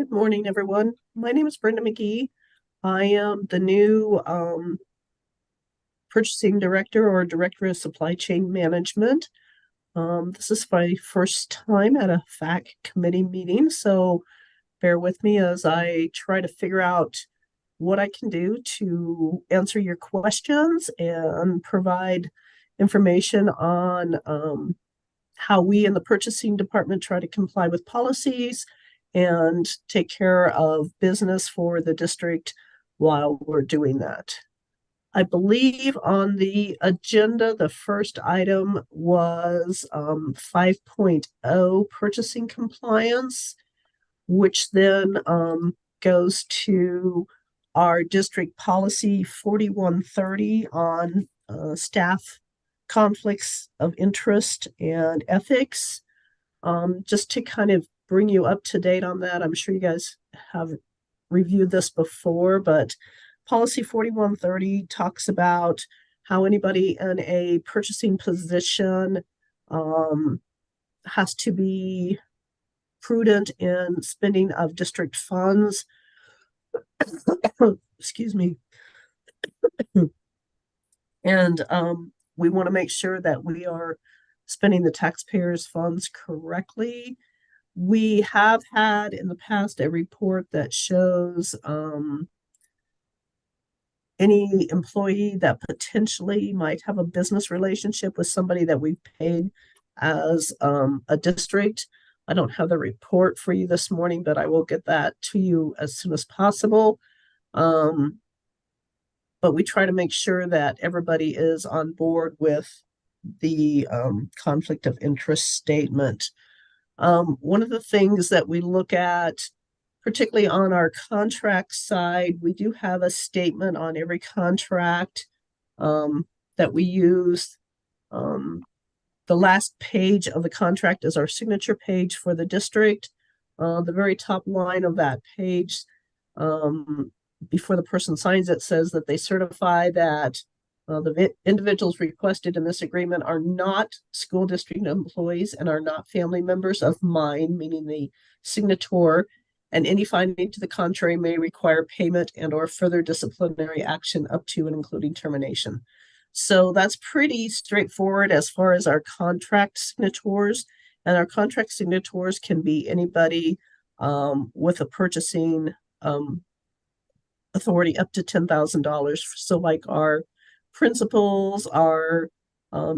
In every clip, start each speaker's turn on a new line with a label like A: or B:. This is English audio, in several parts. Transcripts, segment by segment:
A: Good morning, everyone. My name is Brenda McGee. I am the new purchasing director or director of supply chain management. This is my first time at a FAC committee meeting, so bear with me as I try to figure out what I can do to answer your questions and provide information on how we in the purchasing department try to comply with policies and take care of business for the district while we're doing that. I believe on the agenda, the first item was 5.0 purchasing compliance, which then goes to our district policy 4130 on staff conflicts of interest and ethics. Just to kind of bring you up to date on that, I'm sure you guys have reviewed this before, but policy 4130 talks about how anybody in a purchasing position has to be prudent in spending of district funds. Excuse me. And we want to make sure that we are spending the taxpayers' funds correctly. We have had in the past a report that shows any employee that potentially might have a business relationship with somebody that we've paid as a district. I don't have the report for you this morning, but I will get that to you as soon as possible. But we try to make sure that everybody is on board with the conflict of interest statement. One of the things that we look at, particularly on our contract side, we do have a statement on every contract that we use. The last page of the contract is our signature page for the district. The very top line of that page, before the person signs it, says that they certify that the individuals requested in this agreement are not school district employees and are not family members of mine, meaning the signator, and any finding to the contrary may require payment and or further disciplinary action up to and including termination. So that's pretty straightforward as far as our contract signators. And our contract signators can be anybody with a purchasing authority up to $10,000. So like our principals, our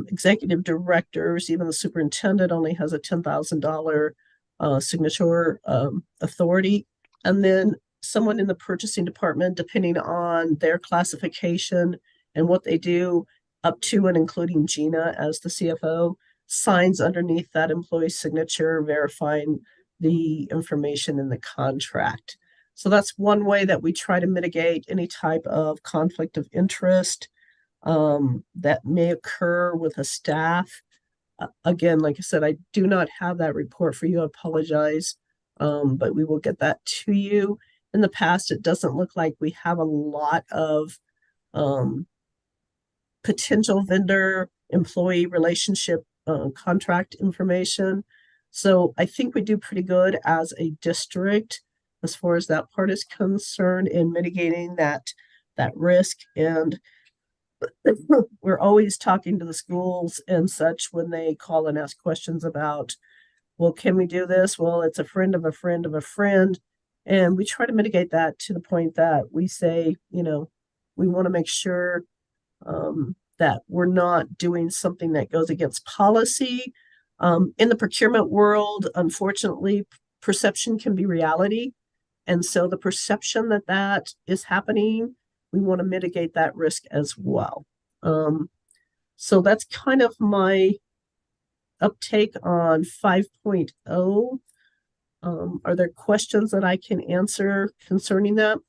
A: executive directors, even the superintendent only has a $10,000 signature authority. And then someone in the purchasing department, depending on their classification and what they do, up to and including Gina as the CFO, signs underneath that employee's signature, verifying the information in the contract. So that's one way that we try to mitigate any type of conflict of interest that may occur with a staff. Again, like I said, I do not have that report for you. I apologize, but we will get that to you. In the past, it doesn't look like we have a lot of potential vendor employee relationship contract information. So I think we do pretty good as a district as far as that part is concerned in mitigating that risk. And we're always talking to the schools and such when they call and ask questions about, well, can we do this? Well, it's a friend of a friend of a friend. And we try to mitigate that to the point that we say, we want to make sure that we're not doing something that goes against policy. In the procurement world, unfortunately, perception can be reality. And so the perception that that is happening, we want to mitigate that risk as well. So that's kind of my uptake on 5.0. Are there questions that I can answer concerning that?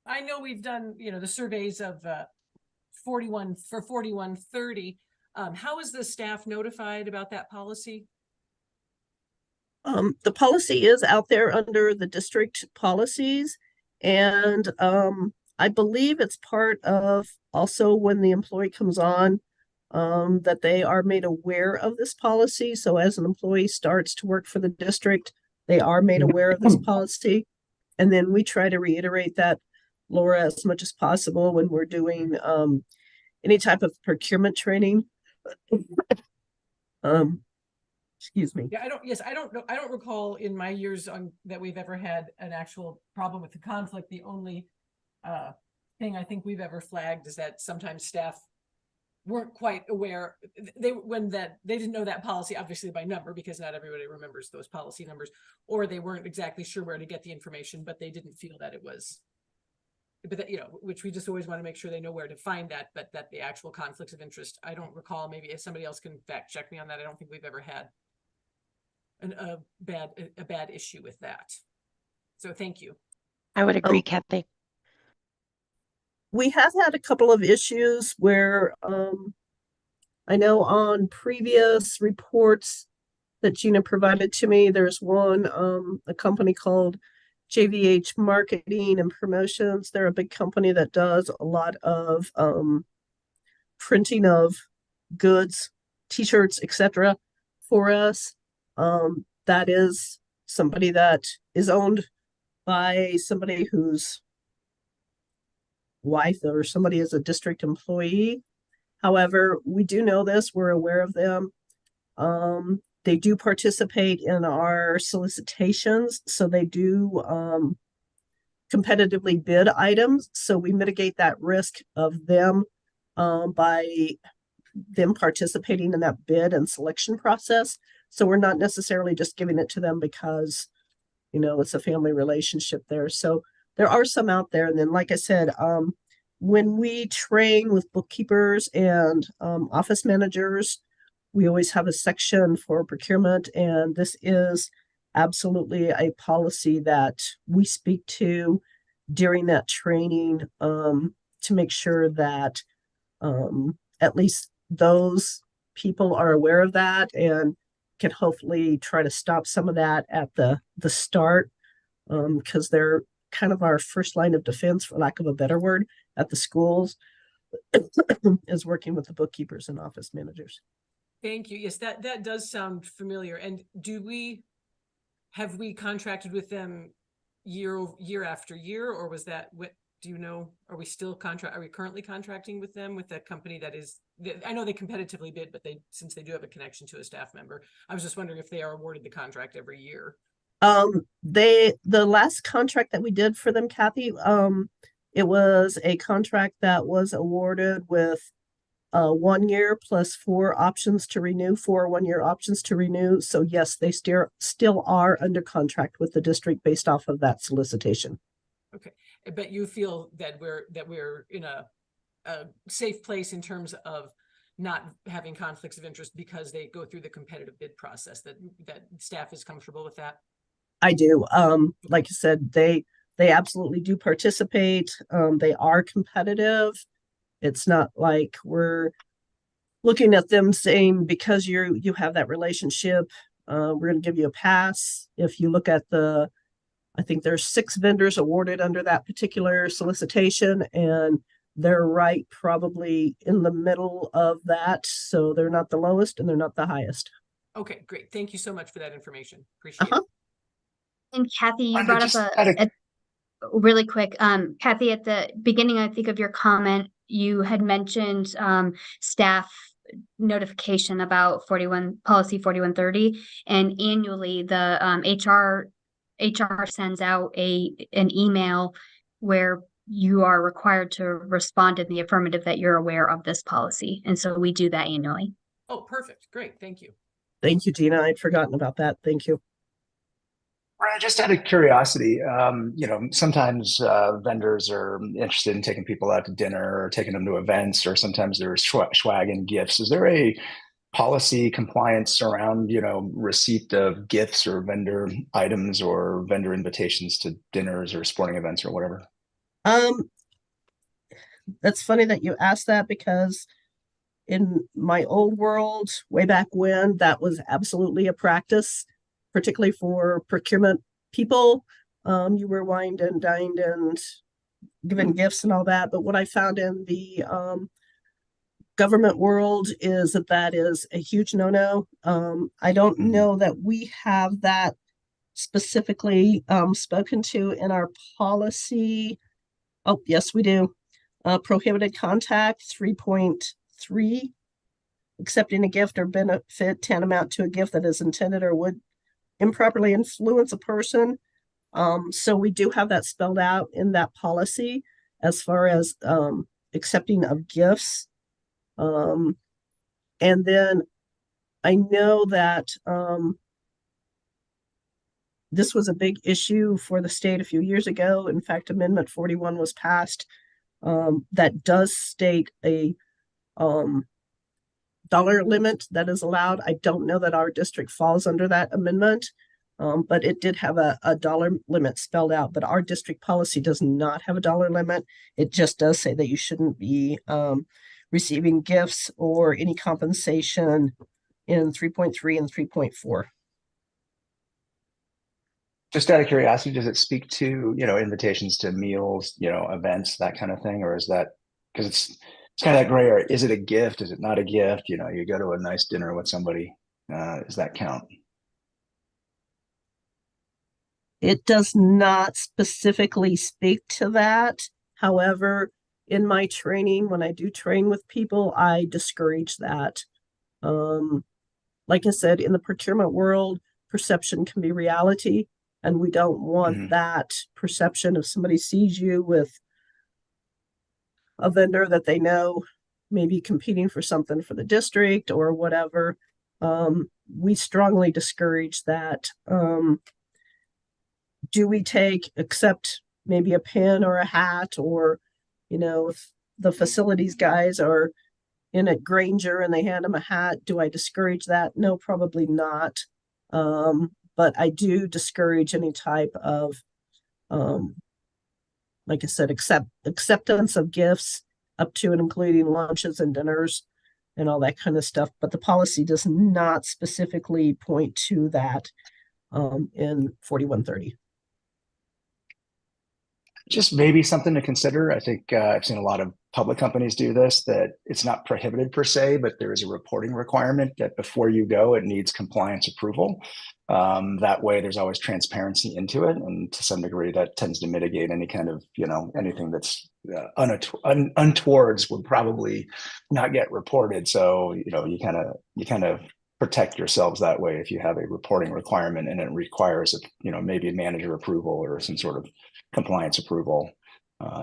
B: I know we've done, the surveys of 4130. How is the staff notified about that policy?
A: The policy is out there under the district policies, and I believe it's part of also when the employee comes on, that they are made aware of this policy. So as an employee starts to work for the district, they are made aware of this policy. And then we try to reiterate that, Laura, as much as possible when we're doing any type of procurement training. Um, excuse me.
B: Yeah, I don't know. I don't recall in my years on that we've ever had an actual problem with the conflict. The only thing I think we've ever flagged is that sometimes staff weren't quite aware. They didn't know that policy obviously by number, because not everybody remembers those policy numbers, or they weren't exactly sure where to get the information, but they didn't feel that it was, but that, which we just always want to make sure they know where to find that, but that the actual conflicts of interest, I don't recall. Maybe if somebody else can fact check me on that, I don't think we've ever had a bad issue with that. So thank you.
C: I would agree, Kathy.
A: We have had a couple of issues where I know on previous reports that Gina provided to me, there's one, a company called JVH Marketing and Promotions. They're a big company that does a lot of printing of goods, t-shirts, etc. for us. That is somebody that is owned by somebody whose wife or somebody is a district employee. However, we do know this, we're aware of them. They do participate in our solicitations, so they do competitively bid items. So we mitigate that risk of them by them participating in that bid and selection process. So we're not necessarily just giving it to them because, it's a family relationship there. So there are some out there. And then, like I said, when we train with bookkeepers and office managers, we always have a section for procurement. And this is absolutely a policy that we speak to during that training to make sure that at least those people are aware of that and can hopefully try to stop some of that at the start, because they're kind of our first line of defense, for lack of a better word, at the schools is working with the bookkeepers and office managers.
B: Thank you. Yes, that does sound familiar. And have we contracted with them year after year, or was that what? Do you know? Are we currently contracting with them, with a company that is? I know they competitively bid, but since they do have a connection to a staff member, I was just wondering if they are awarded the contract every year.
A: The last contract that we did for them, Kathy, it was a contract that was awarded with 1 year plus 4 options to renew, 4 1-year options to renew. So yes, they still are under contract with the district based off of that solicitation.
B: Okay, but you feel that we're in a safe place in terms of not having conflicts of interest because they go through the competitive bid process, that staff is comfortable with that?
A: I do. Like I said, they absolutely do participate. They are competitive. It's not like we're looking at them saying, because you have that relationship, we're going to give you a pass. If you look at I think there's 6 vendors awarded under that particular solicitation, and they're right probably in the middle of that. So they're not the lowest and they're not the highest.
B: Okay, great. Thank you so much for that information. Appreciate it.
D: And Kathy, you
E: Brenda,
D: brought up a really quick, Kathy, at the beginning, I think, of your comment, you had mentioned staff notification about policy 4130, and annually the HR sends out an email where you are required to respond in the affirmative that you're aware of this policy. And so we do that annually.
B: Oh, perfect. Great. Thank you.
A: Thank you, Gina. I'd forgotten about that. Thank you.
E: Just out of curiosity, sometimes vendors are interested in taking people out to dinner or taking them to events, or sometimes there's swag and gifts. Is there a policy compliance around, receipt of gifts or vendor items or vendor invitations to dinners or sporting events or whatever?
A: That's funny that you asked that, because in my old world, way back when, that was absolutely a practice, particularly for procurement people. You were wined and dined and giving gifts and all that. But what I found in the government world is that that is a huge no-no. I don't know that we have that specifically spoken to in our policy. Oh, yes, we do. Prohibited contact 3.3. Accepting a gift or benefit tantamount to a gift that is intended or would improperly influence a person. So we do have that spelled out in that policy as far as accepting of gifts. And then I know that this was a big issue for the state a few years ago. In fact, Amendment 41 was passed that does state a dollar limit that is allowed. I don't know that our district falls under that amendment, but it did have a dollar limit spelled out. But our district policy does not have a dollar limit. It just does say that you shouldn't be receiving gifts or any compensation in 3.3 and 3.4.
E: Just out of curiosity, does it speak to, invitations to meals, events, that kind of thing? Or is that, because it's kind of that gray area. Is it a gift? Is it not a gift? You go to a nice dinner with somebody. Does that count?
A: It does not specifically speak to that. However, in my training, when I do train with people, I discourage that. Like I said, in the procurement world, perception can be reality, and we don't want that perception. If somebody sees you with a vendor that they know may be competing for something for the district or whatever, we strongly discourage that. Do we accept maybe a pin or a hat, or, if the facilities guys are in at Granger and they hand them a hat, do I discourage that? No, probably not. But I do discourage any type of, like I said, acceptance of gifts up to and including lunches and dinners and all that kind of stuff. But the policy does not specifically point to that in 4130.
E: Just maybe something to consider. I think I've seen a lot of public companies do this, that it's not prohibited per se, but there is a reporting requirement that before you go, it needs compliance approval. That way there's always transparency into it. And to some degree that tends to mitigate any kind of, anything that's untowards would probably not get reported. So, you kind of protect yourselves that way if you have a reporting requirement and it requires, maybe a manager approval or some sort of compliance approval.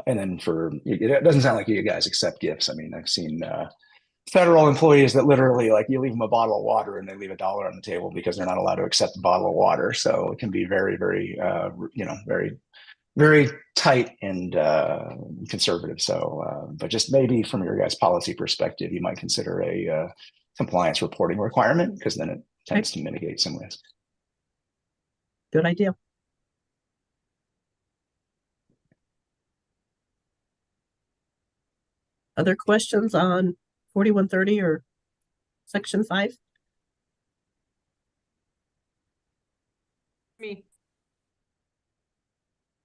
E: And then it doesn't sound like you guys accept gifts. I mean, I've seen federal employees that literally, like, you leave them a bottle of water and they leave $1 on the table because they're not allowed to accept a bottle of water. So it can be very, very, very, very tight and conservative. So, but just maybe from your guys' policy perspective, you might consider a compliance reporting requirement, because then it tends to mitigate some risk.
A: Good idea. Other questions on 4130 or section 5?
B: Me.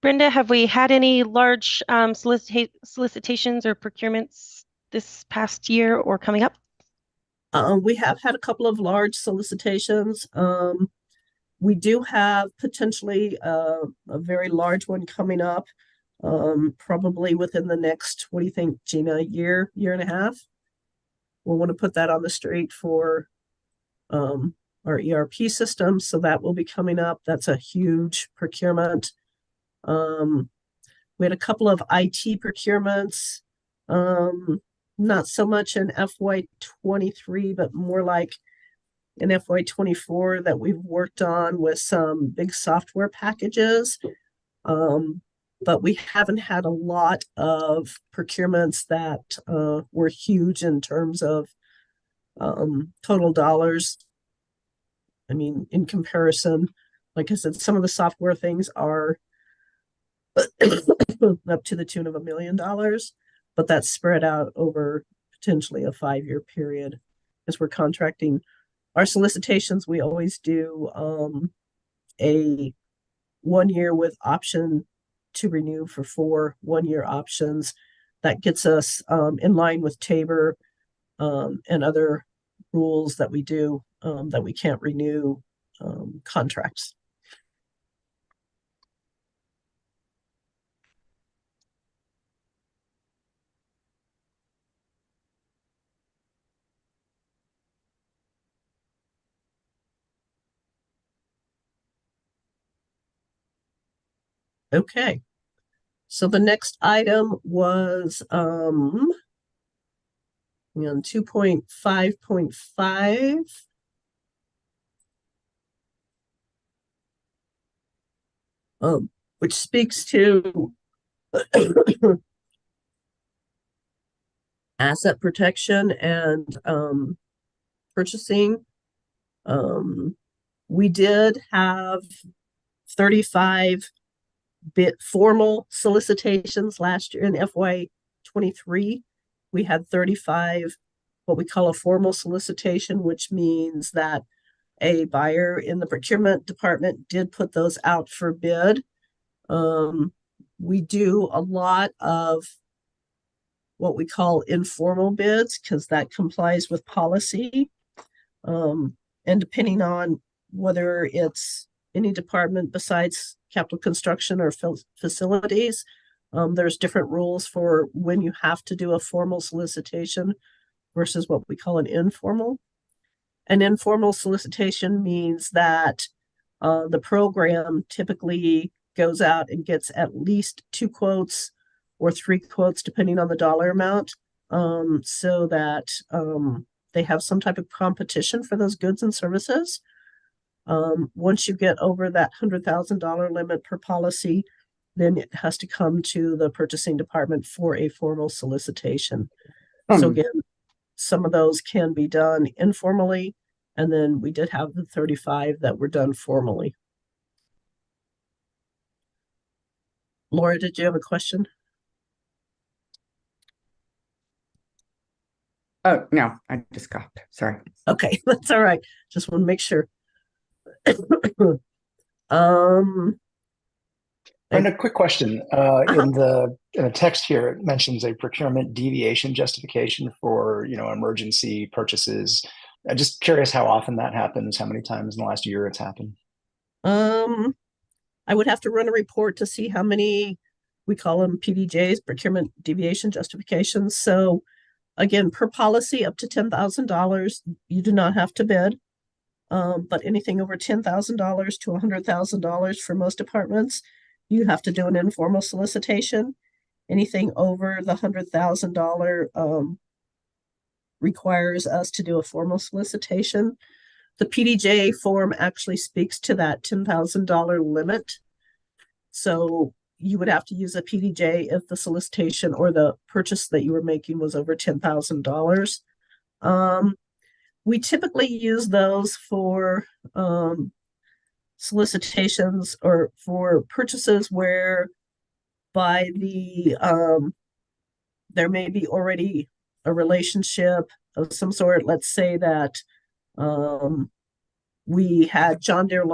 C: Brenda, have we had any large solicitations or procurements this past year or coming up?
A: We have had a couple of large solicitations. We do have potentially a very large one coming up, probably within the next, what do you think, Gina, year and a half? We'll want to put that on the street for our ERP system. So that will be coming up. That's a huge procurement. We had a couple of IT procurements, not so much in FY23, but more like in FY24 that we've worked on with some big software packages. But we haven't had a lot of procurements that were huge in terms of total dollars. I mean, in comparison, like I said, some of the software things are up to the tune of $1 million, but that's spread out over potentially a 5-year period as we're contracting. Our solicitations, we always do a 1 year with option to renew for 4 one-year options. That gets us in line with Tabor and other rules that we do that we can't renew contracts. Okay, so the next item was 2.5.5. Which speaks to asset protection and purchasing. We did have 35 formal solicitations last year in FY23. We had 35 what we call a formal solicitation, which means that a buyer in the procurement department did put those out for bid. We do a lot of what we call informal bids because that complies with policy. And depending on whether it's any department besides capital construction or facilities, there's different rules for when you have to do a formal solicitation versus what we call an informal. An informal solicitation means that the program typically goes out and gets at least 2 quotes or 3 quotes, depending on the dollar amount, so that they have some type of competition for those goods and services. Once you get over that $100,000 limit per policy, then it has to come to the purchasing department for a formal solicitation. So again, some of those can be done informally, and then we did have the 35 that were done formally. Laura, did you have a question?
F: Oh, no, I just coughed. Sorry.
A: Okay, that's all right. Just want to make sure.
E: And a quick question. In the text here, it mentions a procurement deviation justification for, emergency purchases. I'm just curious how often that happens, how many times in the last year it's happened.
A: I would have to run a report to see how many, we call them PDJs, procurement deviation justifications. So again, per policy up to $10,000, you do not have to bid. But anything over $10,000 to $100,000 for most departments, you have to do an informal solicitation. Anything over the $100,000 requires us to do a formal solicitation. The PDJ form actually speaks to that $10,000 limit. So you would have to use a PDJ if the solicitation or the purchase that you were making was over $10,000. We typically use those for solicitations or for purchases where by the there may be already a relationship of some sort. Let's say that we had John Deere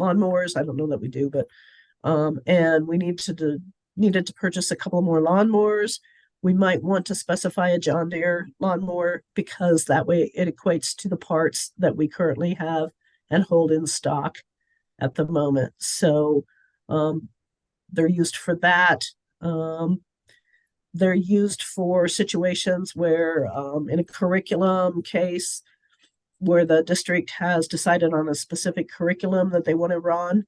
A: lawnmowers. I don't know that we do, but and we needed to purchase a couple more lawnmowers. We might want to specify a John Deere lawnmower because that way it equates to the parts that we currently have and hold in stock at the moment. So they're used for that. They're used for situations where in a curriculum case where the district has decided on a specific curriculum that they want to run.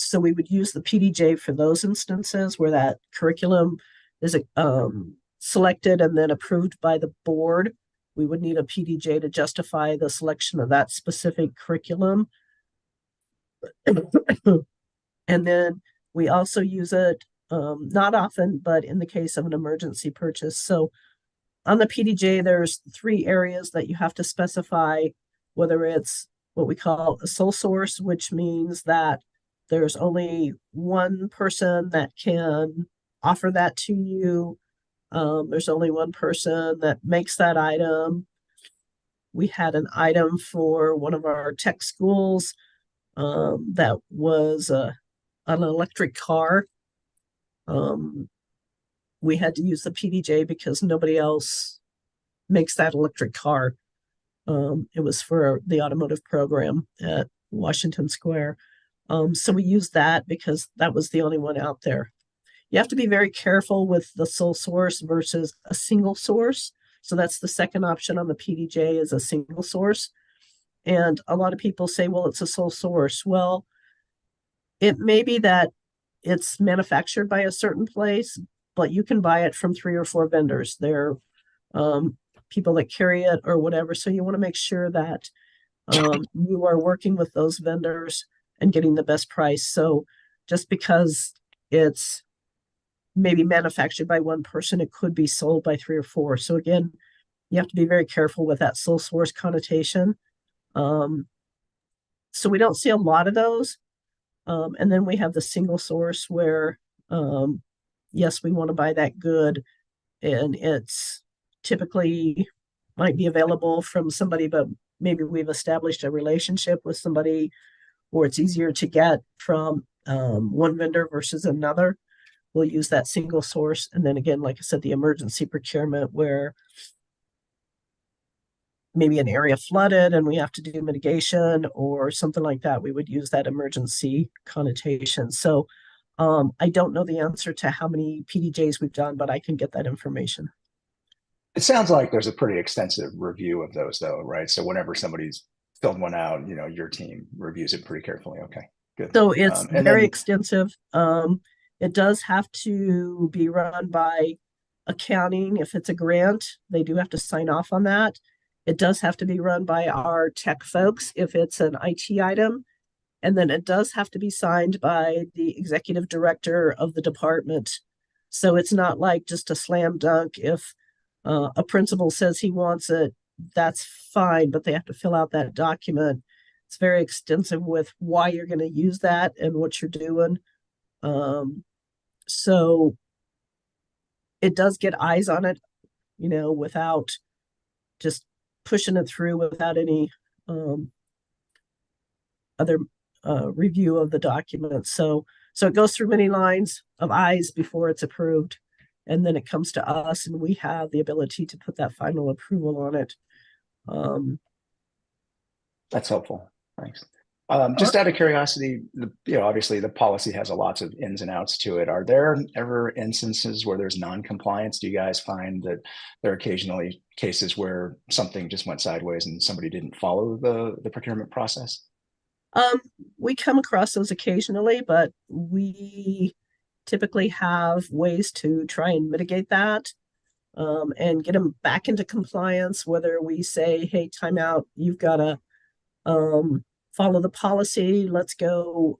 A: So we would use the PDJ for those instances where that curriculum is selected and then approved by the board. We would need a PDJ to justify the selection of that specific curriculum. And then we also use it, not often, but in the case of an emergency purchase. So on the PDJ, there's 3 areas that you have to specify, whether it's what we call a sole source, which means that there's only one person that can offer that to you. There's only one person that makes that item. We had an item for one of our tech schools that was an electric car. We had to use the PDJ because nobody else makes that electric car. It was for the automotive program at Washington Square. So we used that because that was the only one out there. You have to be very careful with the sole source versus a single source. So that's the second option on the PDJ is a single source. And a lot of people say, well, it's a sole source. Well, it may be that it's manufactured by a certain place, but you can buy it from 3 or 4 vendors. They're people that carry it or whatever. So you want to make sure that you are working with those vendors and getting the best price. So just because it's maybe manufactured by one person, it could be sold by 3 or 4. So again, you have to be very careful with that sole source connotation. So we don't see a lot of those. And then we have the single source where, yes, we want to buy that good, and it's typically might be available from somebody, but maybe we've established a relationship with somebody, or it's easier to get from one vendor versus another. We'll use that single source. And then again, like I said, the emergency procurement where maybe an area flooded and we have to do mitigation or something like that, we would use that emergency connotation. So I don't know the answer to how many PDJs we've done, but I can get that information.
E: It sounds like there's a pretty extensive review of those, though, right? So whenever somebody's filled one out, your team reviews it pretty carefully. Okay, good.
A: So it's
E: And
A: very
E: then-
A: extensive. It does have to be run by accounting. If it's a grant, they do have to sign off on that. It does have to be run by our tech folks if it's an IT item. And then it does have to be signed by the executive director of the department. So it's not like just a slam dunk. If a principal says he wants it, that's fine, but they have to fill out that document. It's very extensive with why you're going to use that and what you're doing. So it does get eyes on it, without just pushing it through without any other review of the document. So it goes through many lines of eyes before it's approved. And then it comes to us and we have the ability to put that final approval on it.
E: That's helpful. Thanks. Just out of curiosity, obviously the policy has a lots of ins and outs to it. Are there ever instances where there's non-compliance? Do you guys find that there are occasionally cases where something just went sideways and somebody didn't follow the procurement process?
A: We come across those occasionally, but we typically have ways to try and mitigate that and get them back into compliance, whether we say, hey, time out, you've got to follow the policy. Let's go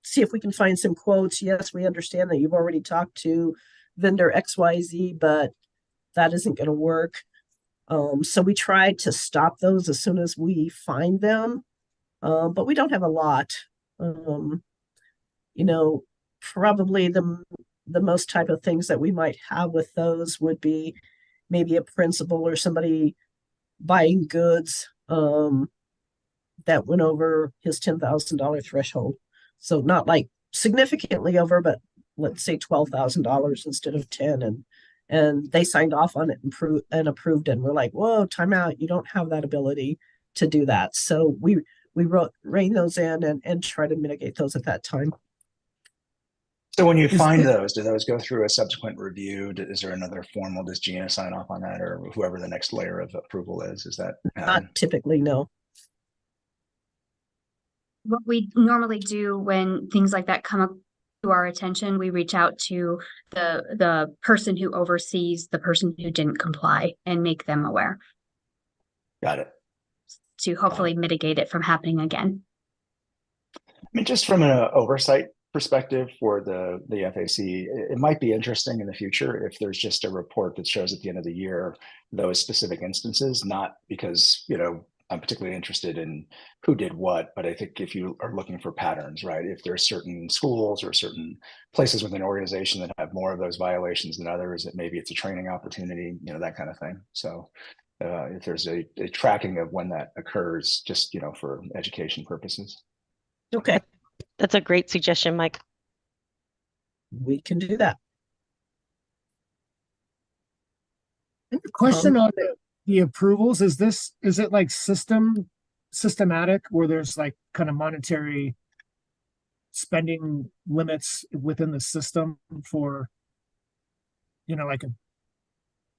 A: see if we can find some quotes. Yes, we understand that you've already talked to vendor XYZ, but that isn't going to work. So we try to stop those as soon as we find them, but we don't have a lot. Probably the most type of things that we might have with those would be maybe a principal or somebody buying goods that went over his $10,000 threshold. So not like significantly over, but let's say $12,000 instead of 10, and they signed off on it and approved it. And we're like, whoa, time out. You don't have that ability to do that. So we rein those in and try to mitigate those at that time.
E: So when you find those, do those go through a subsequent review? Is there another formal, does Gina sign off on that, or whoever the next layer of approval is? Is that happen?
A: Not typically, no.
D: What we normally do when things like that come up to our attention, we reach out to the person who oversees the person who didn't comply and make them aware
E: Got it.
D: to hopefully mitigate it from happening again.
E: I mean, just from an oversight perspective for the FAC, it might be interesting in the future if there's just a report that shows at the end of the year those specific instances, not because, I'm particularly interested in who did what, but I think if you are looking for patterns, right? If there are certain schools or certain places within an organization that have more of those violations than others, that maybe it's a training opportunity, that kind of thing. So if there's a tracking of when that occurs, just, for education purposes.
A: Okay.
C: That's a great suggestion, Mike.
A: We can do that.
G: Question on the approvals, is it like systematic where there's like kind of monetary spending limits within the system for,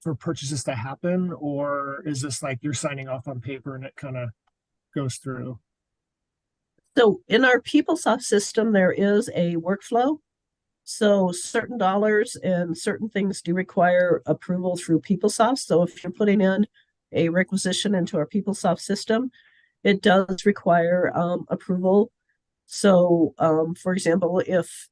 G: for purchases to happen? Or is this like you're signing off on paper and it kind of goes through?
A: So in our PeopleSoft system, there is a workflow. So certain dollars and certain things do require approval through PeopleSoft. So if you're putting in a requisition into our PeopleSoft system, it does require approval. So for example, if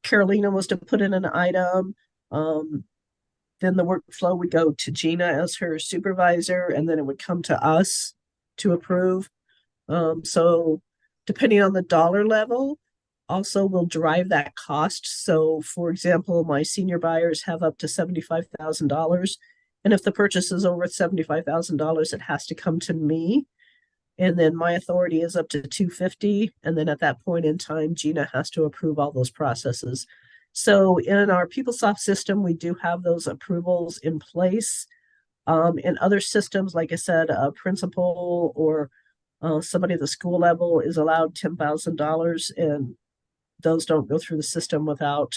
A: Carolina was to put in an item, then the workflow would go to Gina as her supervisor, and then it would come to us to approve. So depending on the dollar level, also will drive that cost. So for example, my senior buyers have up to $75,000. And if the purchase is over $75,000, it has to come to me. And then my authority is up to 250. And then at that point in time, Gina has to approve all those processes. So in our PeopleSoft system, we do have those approvals in place. In other systems, like I said, a principal or somebody at the school level is allowed $10,000, and those don't go through the system without,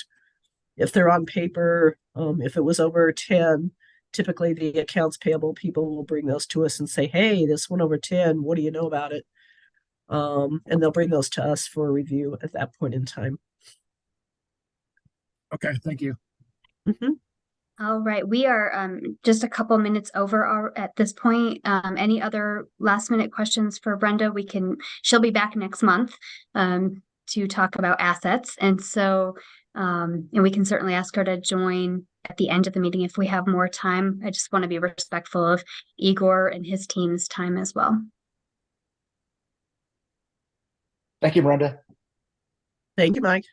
A: if they're on paper, if it was over 10, typically the accounts payable people will bring those to us and say, hey, this went over 10, what do you know about it? And they'll bring those to us for review at that point in time.
G: Okay, thank you.
A: Mm-hmm.
D: All right, we are just a couple minutes over at this point. Any other last minute questions for Brenda? She'll be back next month to talk about assets. And so, and we can certainly ask her to join at the end of the meeting if we have more time. I just want to be respectful of Igor and his team's time as well.
E: Thank you, Brenda.
A: Thank you, Mike.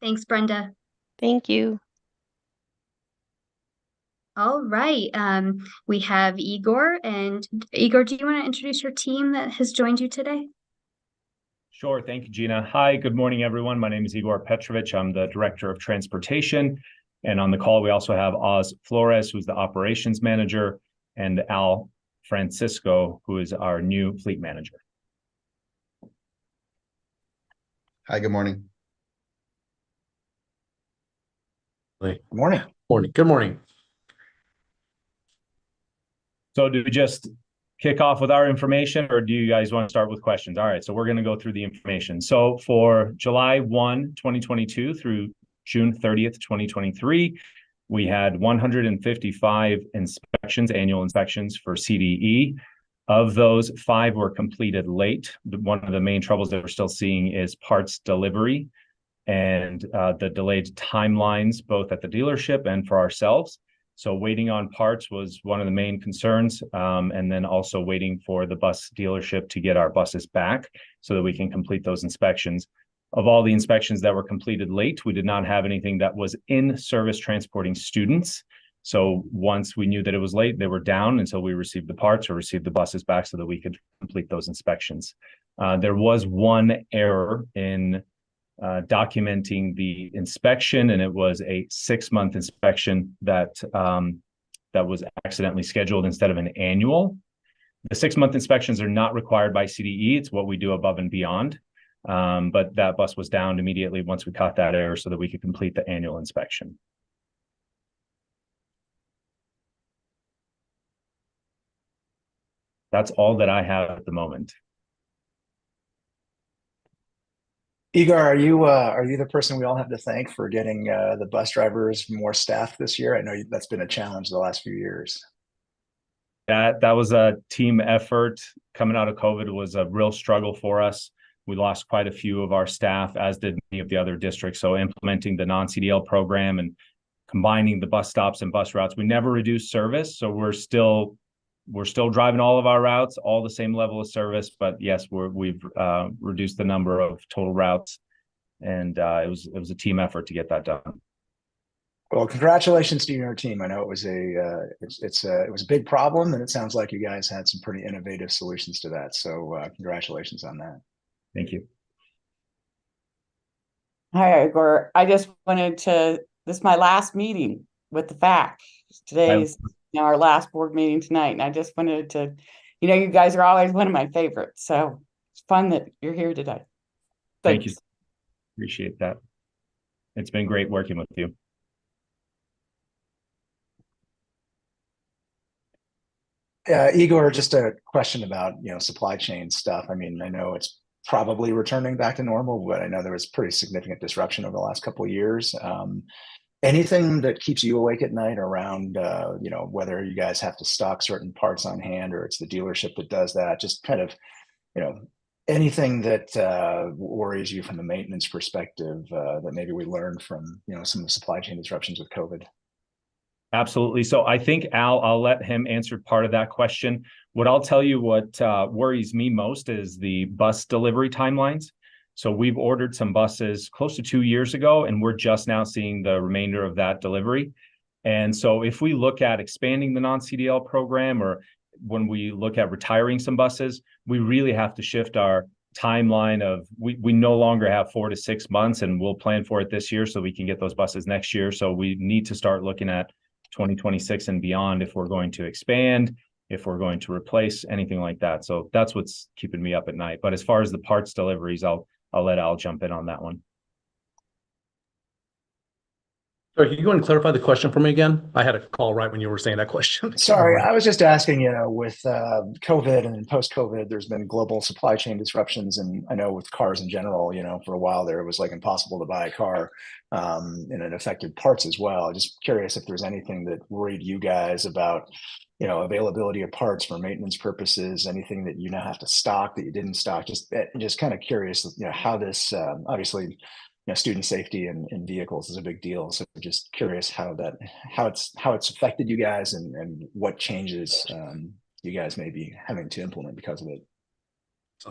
D: Thanks, Brenda.
C: Thank you.
D: All right, we have Igor. And Igor, do you want to introduce your team that has joined you today?
H: Sure. Thank you, Gina. Hi, good morning, everyone. My name is Igor Petrovich. I'm the Director of Transportation. And on the call, we also have Oz Flores, who's the Operations Manager, and Al Francisco, who is our new Fleet Manager.
I: Hi, good morning.
E: Good morning.
I: Good morning.
H: So do we just kick off with our information, or do you guys want to start with questions? All right, so we're going to go through the information. So for July 1, 2022 through June 30th, 2023, we had 155 inspections, annual inspections for CDE. Of those, 5 were completed late. One of the main troubles that we're still seeing is parts delivery and the delayed timelines, both at the dealership and for ourselves. So waiting on parts was one of the main concerns, and then also waiting for the bus dealership to get our buses back so that we can complete those inspections. Of all the inspections that were completed late, we did not have anything that was in service transporting students. So once we knew that it was late, they were down until we received the parts or received the buses back so that we could complete those inspections. There was one error in documenting the inspection, and it was a 6-month inspection that was accidentally scheduled instead of an annual. The 6-month inspections are not required by CDE. It's what we do above and beyond. But that bus was downed immediately once we caught that error so that we could complete the annual inspection. That's all that I have at the moment.
E: Igor, are you the person we all have to thank for getting the bus drivers more staff this year? I know that's been a challenge the last few years.
H: That was a team effort. Coming out of COVID was a real struggle for us. We lost quite a few of our staff, as did many of the other districts. So implementing the non-CDL program and combining the bus stops and bus routes, we never reduced service. So we're still driving all of our routes, all the same level of service, but yes, we've reduced the number of total routes, and it was a team effort to get that done.
E: Well, congratulations to your team. I know it was it was a big problem, and it sounds like you guys had some pretty innovative solutions to that. So congratulations on that.
H: Thank you.
F: Hi, Igor. I just wanted to, this is my last meeting with the FAC. Today's our last board meeting tonight, and I just wanted to, you guys are always one of my favorites, so it's fun that you're here today.
H: Thank you.
F: Thanks.
H: Appreciate that. It's been great working with you.
E: Igor, just a question about, supply chain stuff. I mean, I know it's probably returning back to normal, but I know there was pretty significant disruption over the last couple of years. Anything that keeps you awake at night around, whether you guys have to stock certain parts on hand or it's the dealership that does that, just kind of, anything that worries you from the maintenance perspective that maybe we learned from, some of the supply chain disruptions with COVID?
H: Absolutely. So I think I'll let him answer part of that question. What I'll tell you, what worries me most is the bus delivery timelines. So we've ordered some buses close to 2 years ago, and we're just now seeing the remainder of that delivery. And so if we look at expanding the non-CDL program, or when we look at retiring some buses, we really have to shift our timeline of we no longer have 4 to 6 months, and we'll plan for it this year so we can get those buses next year. So we need to start looking at 2026 and beyond if we're going to expand, if we're going to replace, anything like that. So that's what's keeping me up at night. But as far as the parts deliveries, I'll let Al jump in on that one.
J: Sorry, can you go and clarify the question for me again? I had a call right when you were saying that question.
E: Sorry, I was just asking, with COVID and post-COVID, there's been global supply chain disruptions. And I know with cars in general, for a while there, it was like impossible to buy a car, and it affected parts as well. Just curious if there's anything that worried you guys about, availability of parts for maintenance purposes, anything that you now have to stock that you didn't stock. Just kind of curious, how this, obviously, student safety and vehicles is a big deal. So just curious how it's affected you guys and what changes you guys may be having to implement because of it.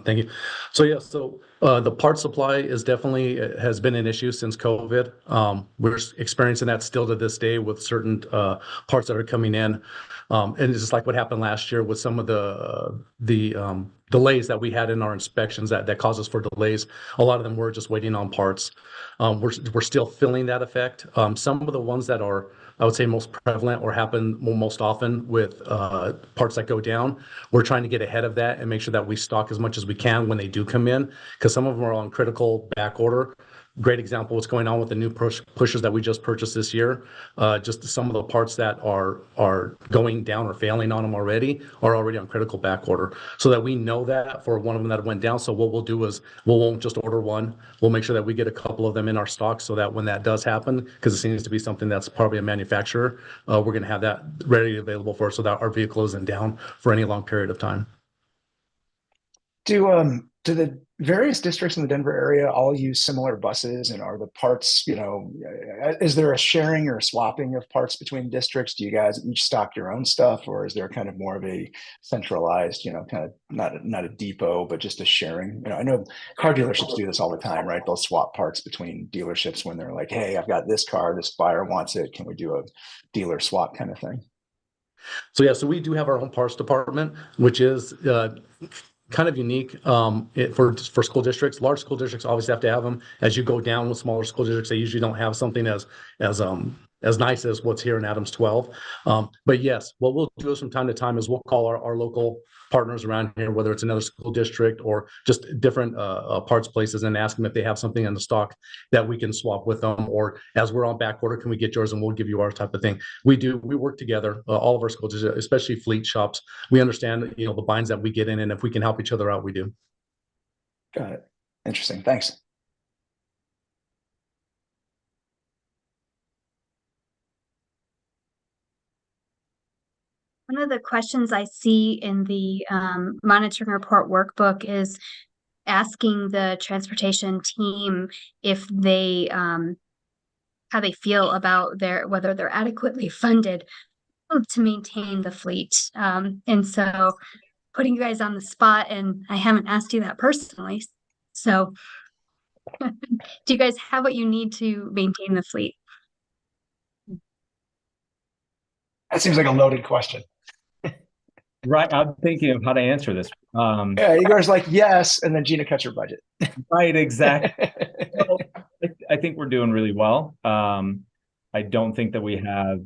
J: Thank you. So yeah, the part supply is definitely has been an issue since COVID. We're experiencing that still to this day with certain parts that are coming in, and it's just like what happened last year with some of the delays that we had in our inspections that caused us for delays. A lot of them were just waiting on parts. We're still feeling that effect. Some of the ones that are, I would say, most prevalent or happen most often with parts that go down, we're trying to get ahead of that and make sure that we stock as much as we can when they do come in, because some of them are on critical back order. Great example what's going on with the new pushers that we just purchased this year. Just some of the parts that are going down or failing on them already are already on critical back order, so that we know that for one of them that went down. So what we'll do is we won't just order one. We'll make sure that we get a couple of them in our stock, so that when that does happen, because it seems to be something that's probably a manufacturer, we're going to have that ready available for us so that our vehicle isn't down for any long period of time.
E: Do the various districts in the Denver area all use similar buses, and are the parts, is there a sharing or swapping of parts between districts? Do you guys each stock your own stuff, or is there kind of more of a centralized, kind of not a depot, but just a sharing? I know car dealerships do this all the time, right? They'll swap parts between dealerships when they're like, hey, I've got this car, this buyer wants it. Can we do a dealer swap kind of thing?
J: So yeah, so we do have our own parts department, which is kind of unique for school districts. Large school districts obviously have to have them. As you go down with smaller school districts, they usually don't have something as nice as what's here in Adams 12. But yes, what we'll do is from time to time is we'll call our local partners around here, whether it's another school district or just different parts places, and ask them if they have something in the stock that we can swap with them, or as we're on back order, can we get yours and we'll give you our type of thing. We work together, all of our school districts, especially fleet shops. We understand, the binds that we get in, and if we can help each other out, we do.
E: Got it. Interesting. Thanks.
D: One of the questions I see in the monitoring report workbook is asking the transportation team if they how they feel about whether they're adequately funded to maintain the fleet. And so putting you guys on the spot, and I haven't asked you that personally. So do you guys have what you need to maintain the fleet?
E: That seems like a loaded question.
H: Right. I'm thinking of how to answer this.
E: Yeah, Igor's like, yes, and then Gina cuts her budget.
H: Right, exactly. So, I think we're doing really well. I don't think that we have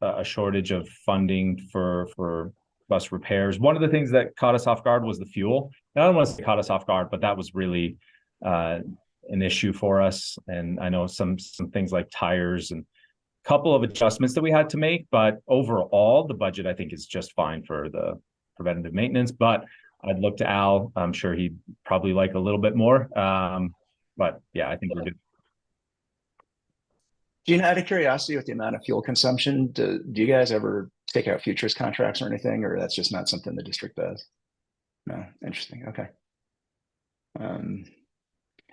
H: a shortage of funding for bus repairs. One of the things that caught us off guard was the fuel. And I don't want to say caught us off guard, but that was really an issue for us. And I know some things like tires and a couple of adjustments that we had to make, but overall the budget I think is just fine for the preventative maintenance. But I'd look to Al. I'm sure he'd probably like a little bit more. But yeah, I think we're good.
E: Gina, out of curiosity, with the amount of fuel consumption, do you guys ever take out futures contracts or anything, or that's just not something the district does? No, interesting. Okay.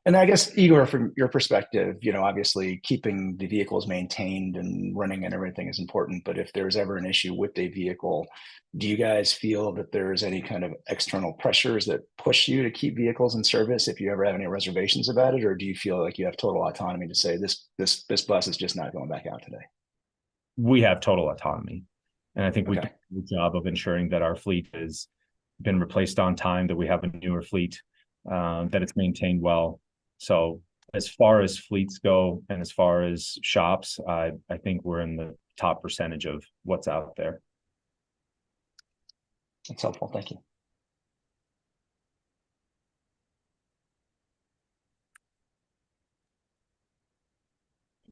E: And I guess, Igor, from your perspective, obviously keeping the vehicles maintained and running and everything is important. But if there's ever an issue with a vehicle, do you guys feel that there's any kind of external pressures that push you to keep vehicles in service if you ever have any reservations about it? Or do you feel like you have total autonomy to say this bus is just not going back out today?
H: We have total autonomy. And I think we do
E: Okay.
H: a good job of ensuring that our fleet has been replaced on time, that we have a newer fleet, that it's maintained well. So as far as fleets go and as far as shops, I think we're in the top percentage of what's out there.
E: That's helpful. Thank you.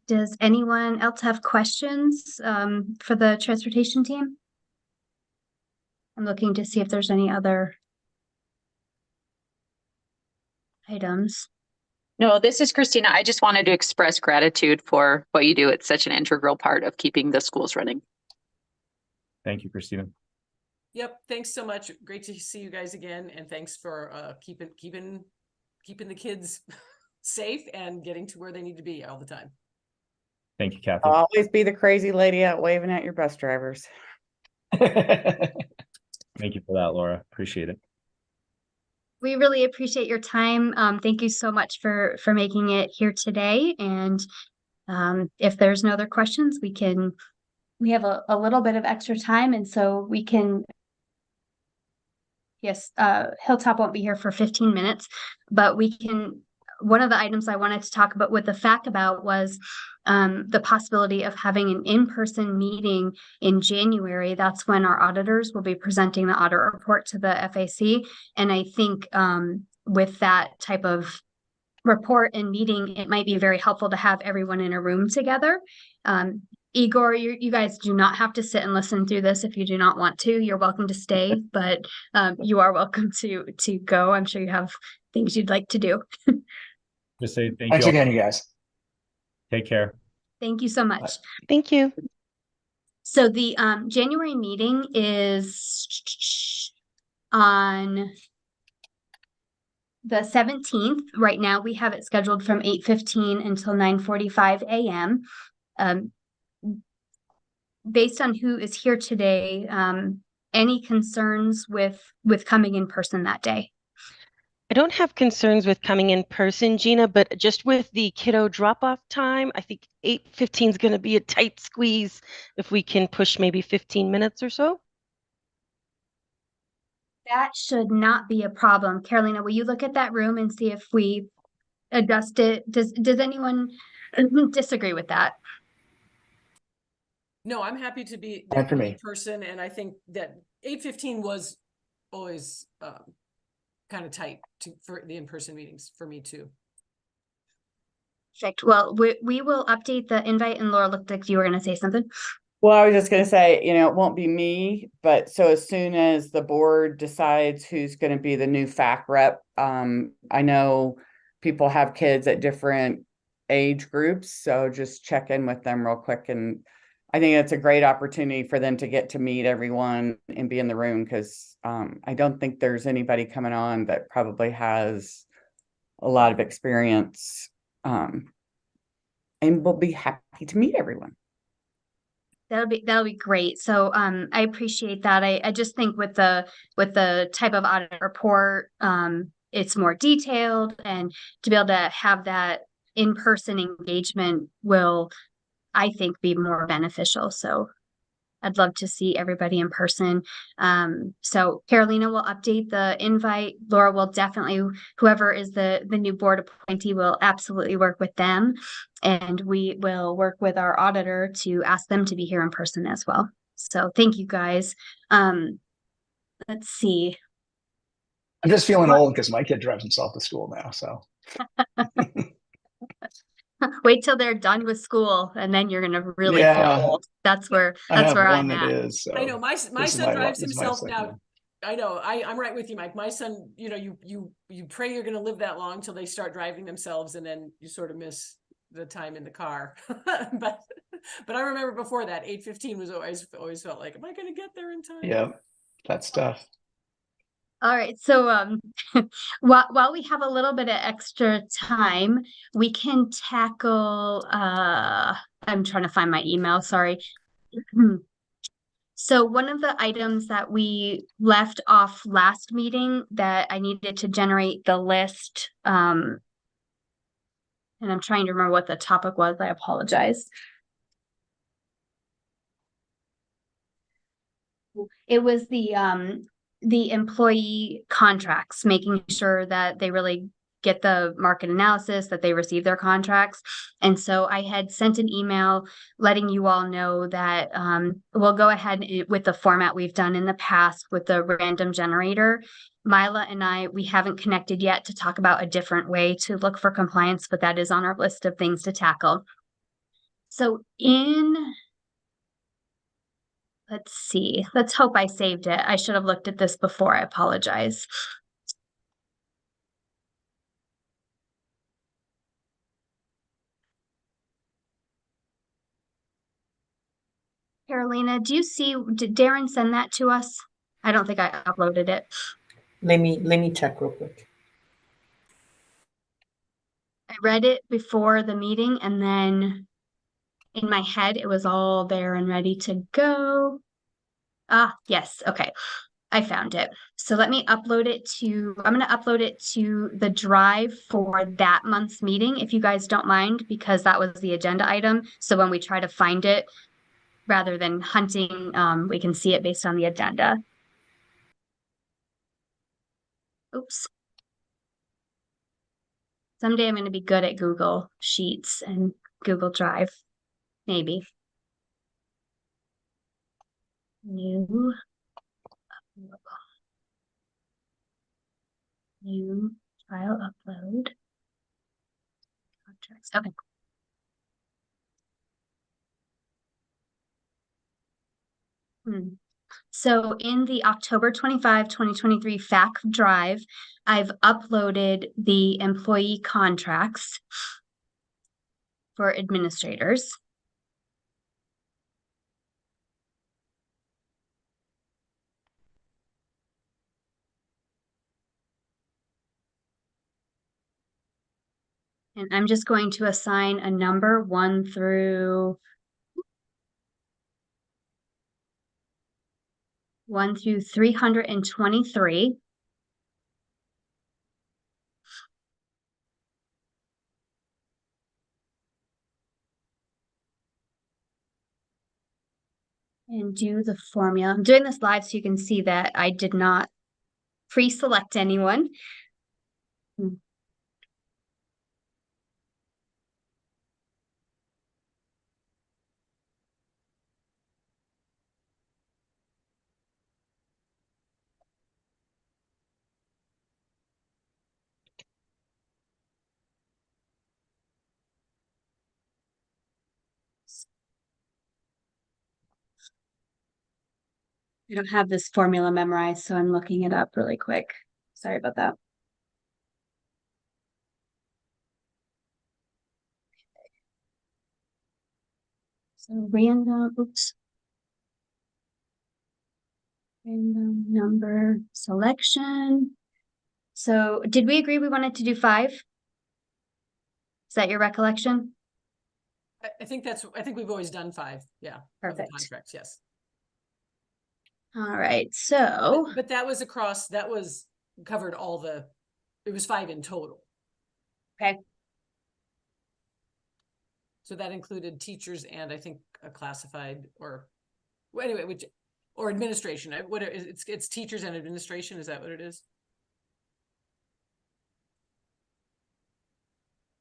D: Does anyone else have questions for the transportation team? I'm looking to see if there's any other items.
K: No, this is Christina. I just wanted to express gratitude for what you do. It's such an integral part of keeping the schools running.
H: Thank you, Christina.
B: Yep. Thanks so much. Great to see you guys again. And thanks for keeping the kids safe and getting to where they need to be all the time.
H: Thank you, Kathy.
F: I'll always be the crazy lady out waving at your bus drivers.
H: Thank you for that, Laura. Appreciate it.
D: We really appreciate your time. Thank you so much for making it here today. And if there's no other questions, we have a little bit of extra time, and so we can. Yes, Hilltop won't be here for 15 minutes, but we can. One of the items I wanted to talk about with the FAC about was the possibility of having an in-person meeting in January. That's when our auditors will be presenting the audit report to the FAC. And I think with that type of report and meeting, it might be very helpful to have everyone in a room together. Igor, you guys do not have to sit and listen through this if you do not want to. You're welcome to stay, but you are welcome to go. I'm sure you have things you'd like to do.
H: Just say thank
E: Thanks
H: you.
E: again, you guys.
H: Take care.
D: Thank you so much.
C: Thank you.
D: So the January meeting is on the 17th. Right now we have it scheduled from 8:15 until 9:45 a.m. Based on who is here today, any concerns with coming in person that day?
C: I don't have concerns with coming in person, Gina, but just with the kiddo drop-off time, I think 8:15 is going to be a tight squeeze if we can push maybe 15 minutes or so.
D: That should not be a problem. Carolina, will you look at that room and see if we adjust it? Does anyone disagree with that?
B: No, I'm happy to be
E: And for me.
B: in person, and I think that 8:15 was always kind of tight for the in-person meetings for me too.
D: Perfect. Well, we will update the invite, and Laura looked like you were going to say something.
F: Well, I was just going to say, it won't be me, but so as soon as the board decides who's going to be the new FAC rep, I know people have kids at different age groups, so just check in with them real quick. And I think it's a great opportunity for them to get to meet everyone and be in the room, because I don't think there's anybody coming on that probably has a lot of experience, and we'll be happy to meet everyone.
D: That'll be great. So I appreciate that. I just think with the type of audit report, it's more detailed, and to be able to have that in-person engagement will, I think, be more beneficial. So I'd love to see everybody in person. So Carolina will update the invite. Laura will definitely, whoever is the new board appointee will absolutely work with them. And we will work with our auditor to ask them to be here in person as well. So thank you guys. Let's see.
E: I'm just feeling old because my kid drives himself to school now. So
D: wait till they're done with school and then you're gonna really feel
E: yeah,
D: old. That's where
E: I have
D: I'm
E: one that
D: at.
E: is. So
B: I know my
E: this is
B: son drives
E: this is my
B: himself
E: second
B: now.
E: one.
B: I know. I'm right with you, Mike. My son, you know, you pray you're going to live that long till they start driving themselves, and then you sort of miss the time in the car. but I remember before that 8:15 was always felt like, am I going to get there in time?
E: Yeah, that's tough.
D: All right, so while we have a little bit of extra time, we can tackle I'm trying to find my email, sorry. So one of the items that we left off last meeting that I needed to generate the list, and I'm trying to remember what the topic was, I apologize. It was the employee contracts, making sure that they really get the market analysis, that they receive their contracts. And so I had sent an email letting you all know that we'll go ahead with the format we've done in the past with the random generator. Mila and I, we haven't connected yet to talk about a different way to look for compliance, but that is on our list of things to tackle. So let's see. Let's hope I saved it. I should have looked at this before. I apologize. Carolina, do you see, did Darren send that to us? I don't think I uploaded it.
A: Let me check real quick.
D: I read it before the meeting and then in my head, it was all there and ready to go. Ah, yes. Okay. I found it. So let me upload it I'm going to upload it to the drive for that month's meeting, if you guys don't mind, because that was the agenda item. So when we try to find it, rather than hunting, we can see it based on the agenda. Oops. Someday I'm going to be good at Google Sheets and Google Drive. Maybe. New file upload. Contracts. Okay. So in the October 25, 2023 FAC drive, I've uploaded the employee contracts for administrators. And I'm just going to assign a number 1 through 323. And do the formula. I'm doing this live so you can see that I did not pre-select anyone. I don't have this formula memorized, so I'm looking it up really quick. Sorry about that. So random number selection. So did we agree we wanted to do 5? Is that your recollection?
B: I think we've always done 5. Yeah.
D: Perfect.
B: Contracts. Yes.
D: All right. So,
B: but that was covered it was 5 in total.
D: Okay.
B: So that included teachers and I think a classified or Well, anyway, which, or administration, what it's teachers and administration, is that what it is?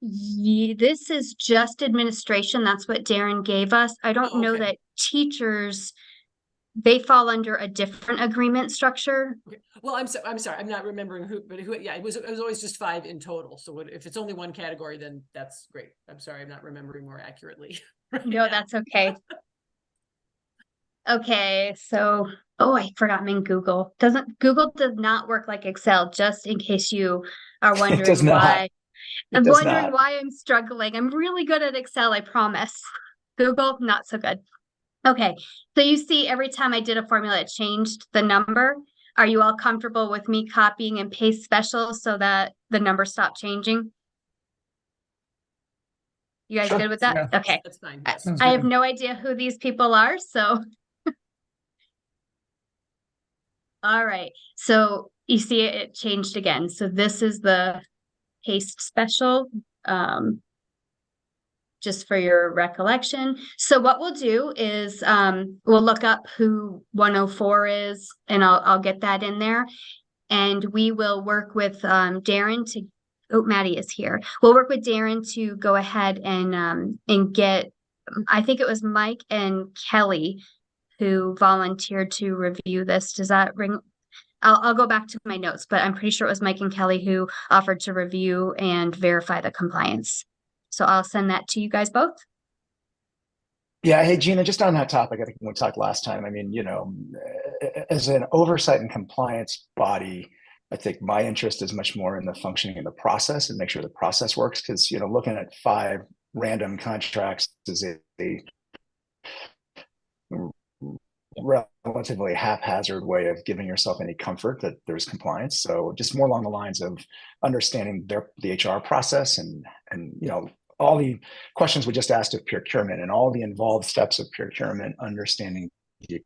D: This is just administration. That's what Darren gave us. I don't
B: Oh,
D: know
B: okay.
D: that teachers, they fall under a different agreement structure.
B: Okay. Well, I'm sorry, I'm not remembering who, but who, yeah, it was always just 5 in total. So if it's only one category, then that's great. I'm sorry, I'm not remembering more accurately. right
D: No,
B: now.
D: that's okay. Okay, so, oh, I forgot I'm in Google. Google does not work like Excel, just in case you are
E: It
D: wondering
E: does not.
D: why.
E: It
D: I'm
E: does
D: wondering
E: not.
D: why I'm struggling. I'm really good at Excel, I promise. Google, not so good. Okay, so you see every time I did a formula, it changed the number. Are you all comfortable with me copying and paste specials so that the number stopped changing? You guys
E: Sure.
D: good with that?
G: Yeah.
D: Okay.
B: That's fine.
D: I-
B: Yes.
G: Sounds
D: I have
G: good.
D: no idea who these people are, so. All right, so you see it changed again. So this is the paste special, just for your recollection. So what we'll do is we'll look up who 104 is, and I'll get that in there. And we will work with Darren to, oh, Maddie is here. We'll work with Darren to go ahead and get, I think it was Mike and Kelly who volunteered to review this. Does that ring? I'll go back to my notes, but I'm pretty sure it was Mike and Kelly who offered to review and verify the compliance. So I'll send that to you guys both.
E: Yeah. Hey, Gina, just on that topic, I think when we talked last time, I mean, as an oversight and compliance body, I think my interest is much more in the functioning of the process and make sure the process works. Because, looking at 5 random contracts is a relatively haphazard way of giving yourself any comfort that there's compliance. So just more along the lines of understanding the HR process and all the questions we just asked of procurement and all the involved steps of procurement, understanding the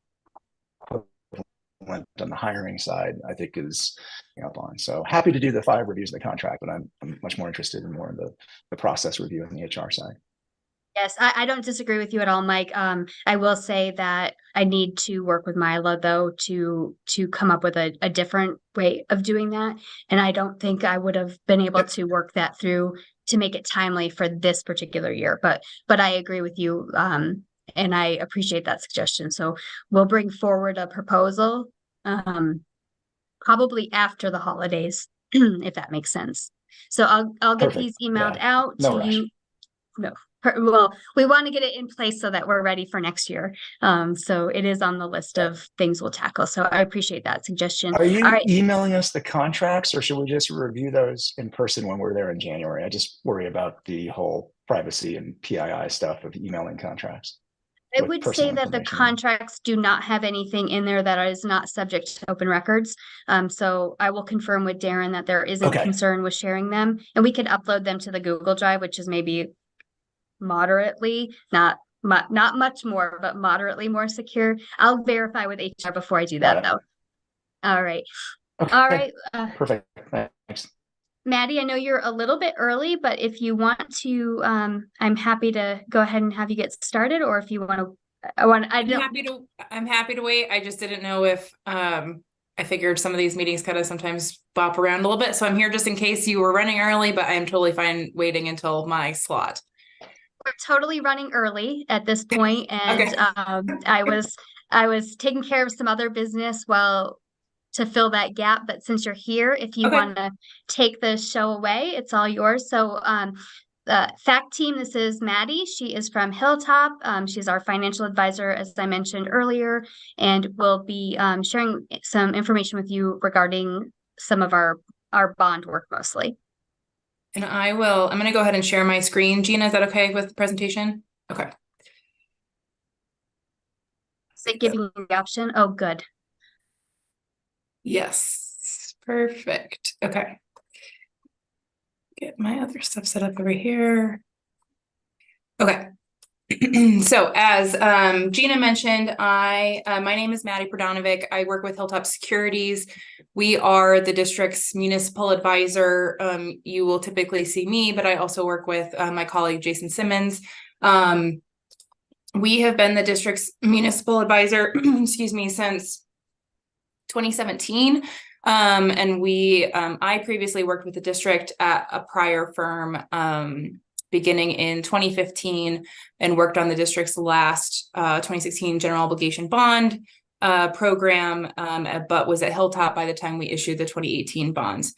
E: equivalent on the hiring side, I think is up on. So happy to do the 5 reviews of the contract, but I'm much more interested in more of the process review and the HR side.
D: Yes, I don't disagree with you at all, Mike. I will say that I need to work with Mila though to come up with a different way of doing that. And I don't think I would have been able to work that through to make it timely for this particular year. But I agree with you. And I appreciate that suggestion. So we'll bring forward a proposal probably after the holidays, if that makes sense. So I'll get
E: Perfect.
D: these emailed
E: Yeah.
D: out
E: No
D: to
E: rush.
D: you. No. Well, we want to get it in place so that we're ready for next year. So it is on the list of things we'll tackle. So I appreciate that suggestion.
E: Are you
D: All right.
E: emailing us the contracts, or should we just review those in person when we're there in January? I just worry about the whole privacy and PII stuff of emailing contracts.
D: I
E: with
D: would say
E: personal
D: that the
E: information on them.
D: contracts do not have anything in there that is not subject to open records. So I will confirm with Darren that there isn't
E: Okay.
D: concern with sharing them, and we could upload them to the Google Drive, which is maybe moderately, not much more, but moderately more secure. I'll verify with HR before I do that,
E: Got it.
D: though. All right.
E: Okay.
D: All right.
E: Perfect. Thanks.
D: Maddie, I know you're a little bit early, but if you want to, I'm happy to go ahead and have you get started, or if you want to,
L: I'm happy to wait. I just didn't know if, I figured some of these meetings kind of sometimes bop around a little bit. So I'm here just in case you were running early, but I'm totally fine waiting until my slot.
D: We're totally running early at this point, and
L: Okay.
D: I was taking care of some other business to fill that gap. But since you're here, if you
L: Okay.
D: want to take the show away, it's all yours. So the FAC team, this is Maddie. She is from Hilltop. She's our financial advisor, as I mentioned earlier, and we'll be sharing some information with you regarding some of our bond work mostly.
L: And I'm going to go ahead and share my screen. Gina, is that okay with the presentation? Okay.
D: Is it giving you the option? Oh, good.
L: Yes. Perfect. Okay. Get my other stuff set up over here. Okay. So as Gina mentioned, my name is Maddie Pradanovic. I work with Hilltop Securities. We are the district's municipal advisor. You will typically see me, but I also work with my colleague Jason Simmons. We have been the district's municipal advisor, excuse me, since 2017. And I previously worked with the district at a prior firm, beginning in 2015, and worked on the district's last 2016 general obligation bond program, but was at Hilltop by the time we issued the 2018 bonds.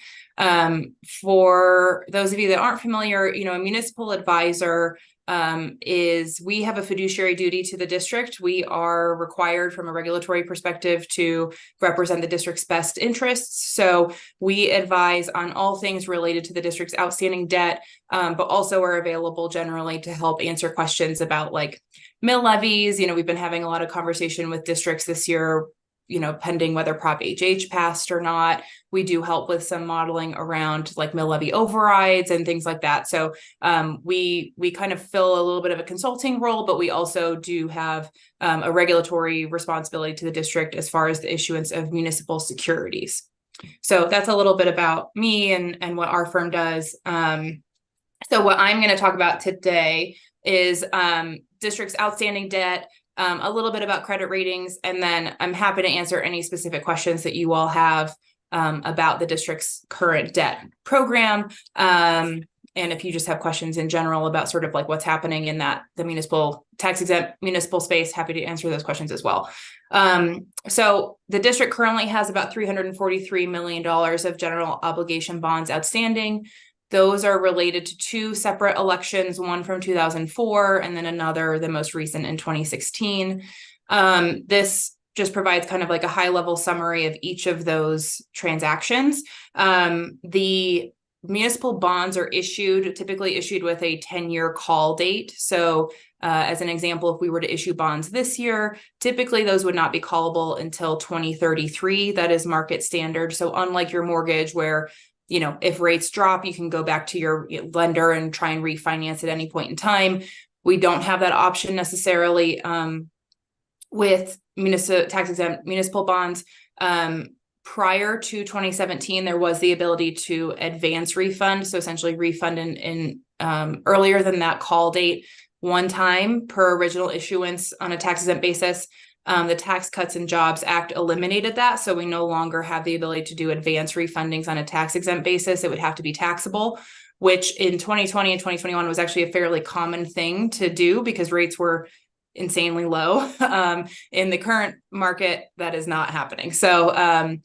L: For those of you that aren't familiar, a municipal advisor we have a fiduciary duty to the district. We are required from a regulatory perspective to represent the district's best interests. So we advise on all things related to the district's outstanding debt, but also are available generally to help answer questions about like mill levies. We've been having a lot of conversation with districts this year, pending whether Prop HH passed or not. We do help with some modeling around like mill levy overrides and things like that. So we kind of fill a little bit of a consulting role, but we also do have a regulatory responsibility to the district as far as the issuance of municipal securities. So that's a little bit about me and what our firm does. So what I'm going to talk about today is district's outstanding debt, a little bit about credit ratings, and then I'm happy to answer any specific questions that you all have about the district's current debt program. And if you just have questions in general about sort of like what's happening in the municipal tax exempt municipal space, happy to answer those questions as well. So the district currently has about $343 million of general obligation bonds outstanding. Those are related to two separate elections, one from 2004 and then another, the most recent in 2016. This just provides kind of like a high level summary of each of those transactions. The municipal bonds are typically issued with a 10-year call date. So as an example, if we were to issue bonds this year, typically those would not be callable until 2033. That is market standard. So unlike your mortgage where if rates drop, you can go back to your lender and try and refinance at any point in time. We don't have that option necessarily with tax-exempt municipal bonds. Prior to 2017, there was the ability to advance refund. So essentially refund in earlier than that call date one time per original issuance on a tax-exempt basis. The Tax Cuts and Jobs Act eliminated that. So we no longer have the ability to do advance refundings on a tax exempt basis. It would have to be taxable, which in 2020 and 2021 was actually a fairly common thing to do because rates were insanely low. In the current market, that is not happening. So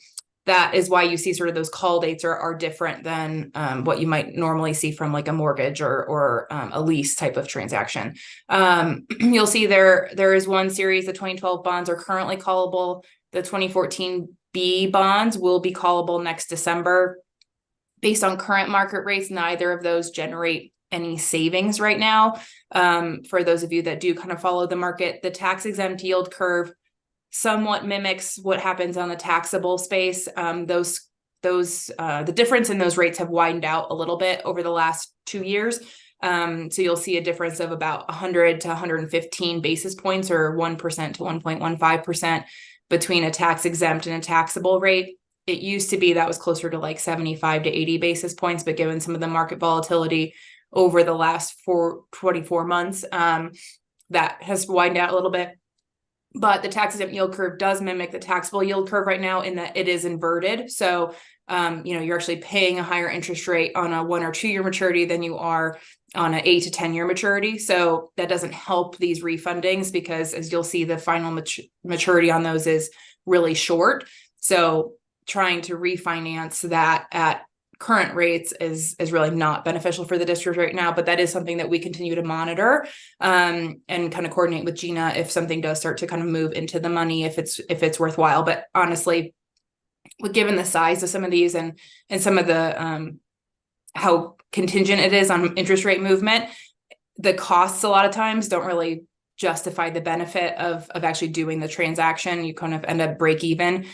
L: that is why you see sort of those call dates are different than what you might normally see from like a mortgage or a lease type of transaction. You'll see there is one series, the 2012 bonds are currently callable. The 2014 B bonds will be callable next December. Based on current market rates, neither of those generate any savings right now. For those of you that do kind of follow the market, the tax exempt yield curve somewhat mimics what happens on the taxable space. The difference in those rates have widened out a little bit over the last 2 years. So you'll see a difference of about 100 to 115 basis points or 1% to 1.15% between a tax exempt and a taxable rate. It used to be that was closer to like 75 to 80 basis points, but given some of the market volatility over the last 24 months, that has widened out a little bit. But the tax exempt yield curve does mimic the taxable yield curve right now in that it is inverted. So, you're actually paying a higher interest rate on a 1 or 2 year maturity than you are on an 8 to 10 year maturity. So that doesn't help these refundings because as you'll see, the final maturity on those is really short. So trying to refinance that at current rates is really not beneficial for the district right now, but that is something that we continue to monitor and kind of coordinate with Gina if something does start to kind of move into the money, if it's worthwhile. But honestly, given the size of some of these and some of the how contingent it is on interest rate movement, the costs a lot of times don't really justify the benefit of actually doing the transaction. You kind of end up break even.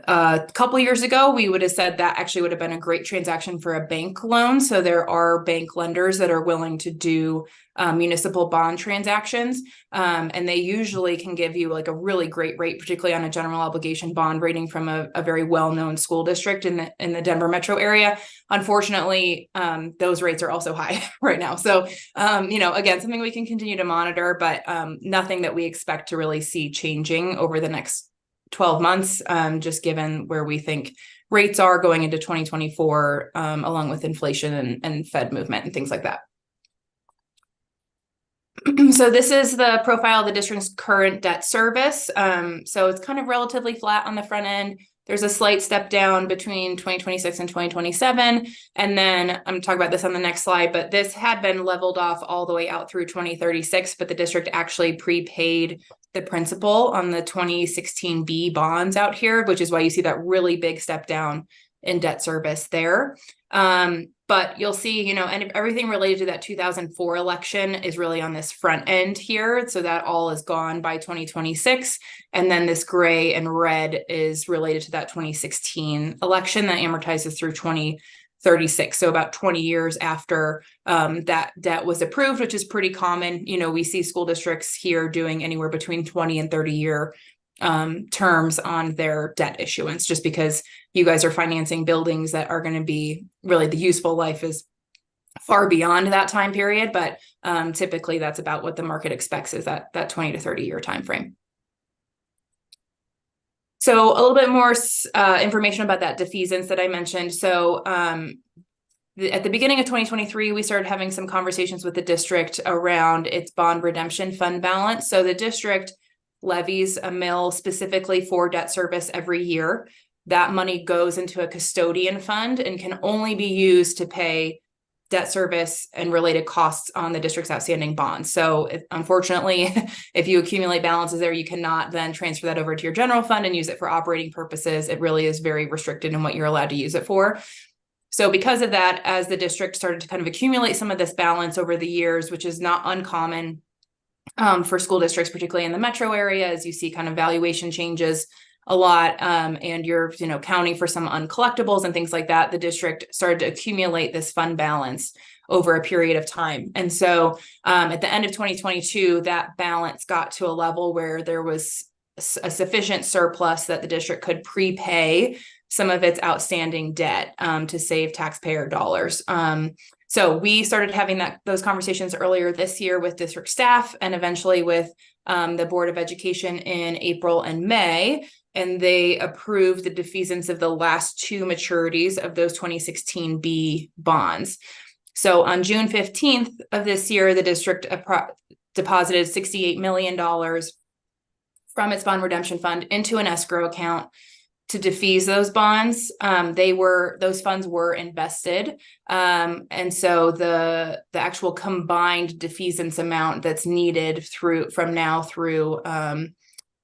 L: a couple years ago, we would have said that actually would have been a great transaction for a bank loan. So there are bank lenders that are willing to do municipal bond transactions. And they usually can give you like a really great rate, particularly on a general obligation bond rating from a very well-known school district in the Denver metro area. Unfortunately, those rates are also high right now. So, again, something we can continue to monitor, but nothing that we expect to really see changing over the next 12 months, just given where we think rates are going into 2024, along with inflation and Fed movement and things like that. So this is the profile of the district's current debt service. So it's kind of relatively flat on the front end. There's a slight step down between 2026 and 2027. And then I'm talking about this on the next slide, but this had been leveled off all the way out through 2036, but the district actually prepaid the principal on the 2016B bonds out here, which is why you see that really big step down in debt service there. But you'll see, and everything related to that 2004 election is really on this front end here. So that all is gone by 2026. And then this gray and red is related to that 2016 election that amortizes through 2036. So about 20 years after that debt was approved, which is pretty common. We see school districts here doing anywhere between 20 and 30-year terms on their debt issuance, just because you guys are financing buildings that are going to be really, the useful life is far beyond that time period. But typically that's about what the market expects, is that 20 to 30-year time frame. So a little bit more information about that defeasance that I mentioned. So at the beginning of 2023, we started having some conversations with the district around its bond redemption fund balance. So the district levies a mill specifically for debt service every year. That money goes into a custodian fund and can only be used to pay debt service and related costs on the district's outstanding bonds. So unfortunately, if you accumulate balances there, you cannot then transfer that over to your general fund and use it for operating purposes. It really is very restricted in what you're allowed to use it for. So because of that, as the district started to kind of accumulate some of this balance over the years, which is not uncommon for school districts, particularly in the metro area, as you see kind of valuation changes a lot, and you're counting for some uncollectibles and things like that, the district started to accumulate this fund balance over a period of time. And so at the end of 2022, that balance got to a level where there was a sufficient surplus that the district could prepay some of its outstanding debt to save taxpayer dollars. So we started having those conversations earlier this year with district staff, and eventually with the Board of Education in April and May, and they approved the defeasance of the last two maturities of those 2016B bonds. So on June 15th of this year, the district deposited $68 million from its bond redemption fund into an escrow account to defease those bonds. Those funds were invested. And so the actual combined defeasance amount that's needed from now through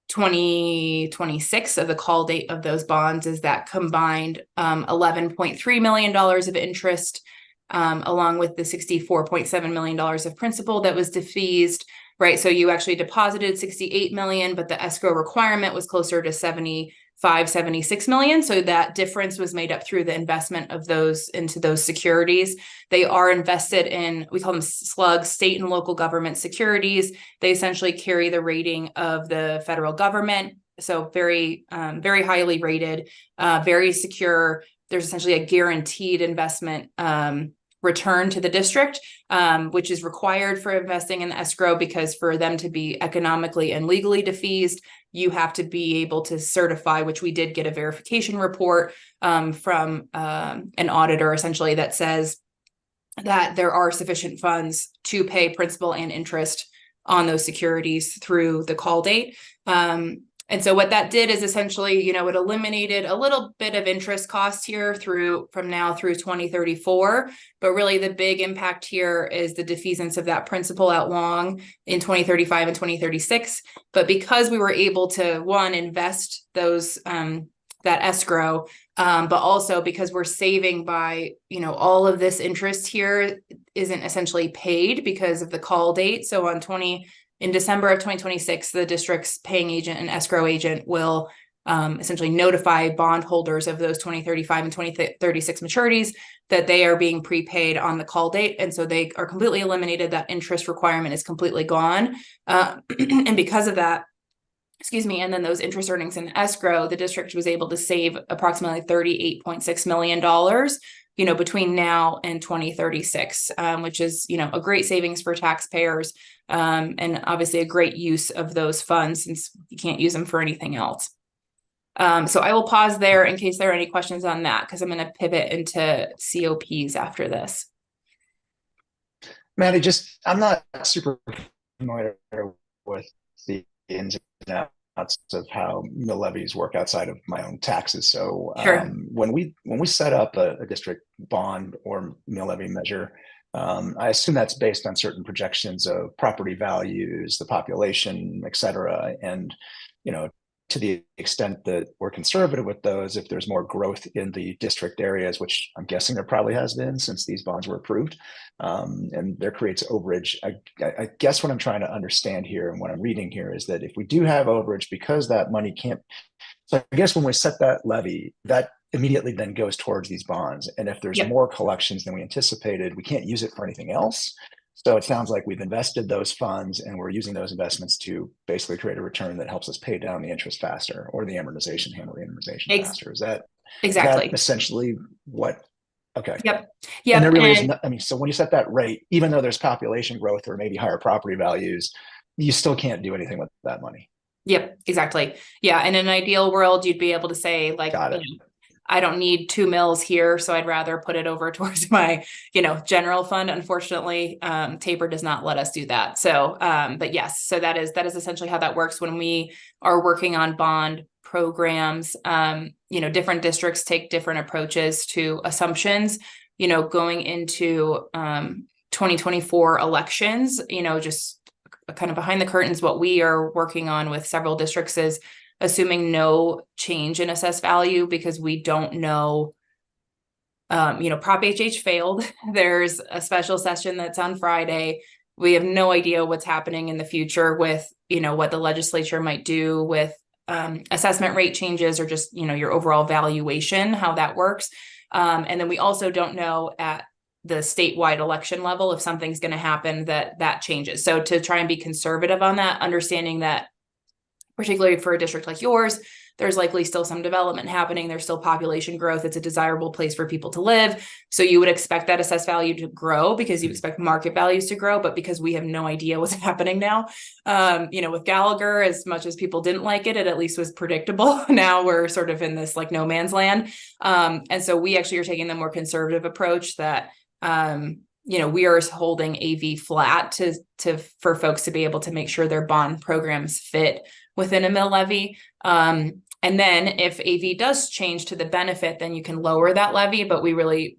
L: 2026 of the call date of those bonds is that combined $11.3 million of interest, along with the $64.7 million of principal that was defeased, right? So you actually deposited $68 million, but the escrow requirement was closer to 76 million. So that difference was made up through the investment of those into those securities. They are invested in, we call them slugs, state and local government securities. They essentially carry the rating of the federal government. So very, very highly rated, very secure. There's essentially a guaranteed investment return to the district, which is required for investing in the escrow, because for them to be economically and legally defeased, you have to be able to certify, which we did get a verification report from an auditor essentially that says that there are sufficient funds to pay principal and interest on those securities through the call date. And so what that did is essentially, it eliminated a little bit of interest cost here from now through 2034. But really the big impact here is the defeasance of that principal out long in 2035 and 2036. But because we were able to, one, invest those, that escrow, but also because we're saving by, all of this interest here isn't essentially paid because of the call date. So in December of 2026, the district's paying agent and escrow agent will essentially notify bondholders of those 2035 and 2036 maturities that they are being prepaid on the call date. And so they are completely eliminated. That interest requirement is completely gone. And because of that, excuse me, and then those interest earnings in escrow, the district was able to save approximately $38.6 million, between now and 2036, which is, a great savings for taxpayers, and obviously a great use of those funds since you can't use them for anything else. So I will pause there in case there are any questions on that, because I'm going to pivot into COPs after this.
E: Maddie, I'm not super familiar with the ins and outs of how mill levies work outside of my own taxes. So
L: Sure.
E: When we set up a district bond or mill levy measure, I assume that's based on certain projections of property values, the population, et cetera. And, to the extent that we're conservative with those, if there's more growth in the district areas, which I'm guessing there probably has been since these bonds were approved, and there creates overage. I guess what I'm trying to understand here and what I'm reading here is that if we do have overage, because that money can't, so I guess when we set that levy, that immediately then goes towards these bonds. And if there's more collections than we anticipated, we can't use it for anything else. So it sounds like we've invested those funds and we're using those investments to basically create a return that helps us pay down the interest faster, or the amortization, handle the amortization faster. Is that
L: exactly
E: essentially what? Okay.
L: Yep.
E: And there really is no, so when you set that rate, even though there's population growth or maybe higher property values, you still can't do anything with that money.
L: Yep, exactly. Yeah. In an ideal world, you'd be able to say, like, I don't need 2 mills here, so I'd rather put it over towards my, general fund. Unfortunately, Tabor does not let us do that. So, but yes, so that is essentially how that works when we are working on bond programs. Different districts take different approaches to assumptions, going into 2024 elections, just kind of behind the curtains, what we are working on with several districts is assuming no change in assessed value, because we don't know, Prop HH failed. There's a special session that's on Friday. We have no idea what's happening in the future with, what the legislature might do with assessment rate changes, or just, your overall valuation, how that works. And then we also don't know at the statewide election level if something's going to happen that changes. So to try and be conservative on that, understanding that particularly for a district like yours, there's likely still some development happening. There's still population growth. It's a desirable place for people to live. So you would expect that assessed value to grow because you expect market values to grow. But because we have no idea what's happening now, with Gallagher, as much as people didn't like it, it at least was predictable. Now we're sort of in this like no man's land. And so we actually are taking the more conservative approach that, we are holding AV flat for folks to be able to make sure their bond programs fit within a mill levy. And then if AV does change to the benefit, then you can lower that levy. But we really,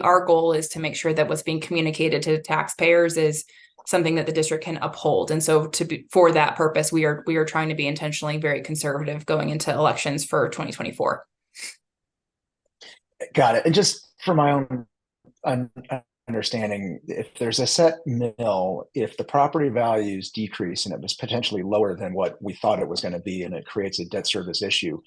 L: our goal is to make sure that what's being communicated to taxpayers is something that the district can uphold. And so for that purpose, we are trying to be intentionally very conservative going into elections for 2024.
E: Got it. And just for my own understanding, if there's a set mill, if the property values decrease and it was potentially lower than what we thought it was going to be, and it creates a debt service issue,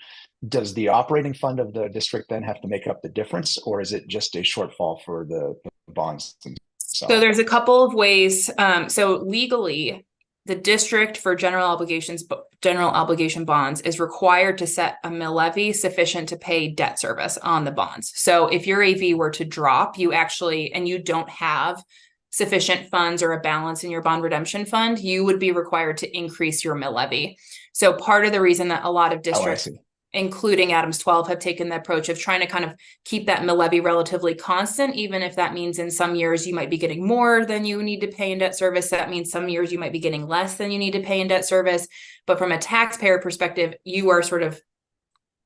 E: does the operating fund of the district then have to make up the difference, or is it just a shortfall for the bonds themselves?
L: So there's a couple of ways. So legally, the district for general obligation bonds is required to set a mill levy sufficient to pay debt service on the bonds. So if your AV were to drop, and you don't have sufficient funds or a balance in your bond redemption fund, you would be required to increase your mill levy. So part of the reason that a lot of districts, including Adams 12, have taken the approach of trying to kind of keep that mill levy relatively constant, even if that means in some years you might be getting more than you need to pay in debt service. That means some years you might be getting less than you need to pay in debt service. But from a taxpayer perspective, you are sort of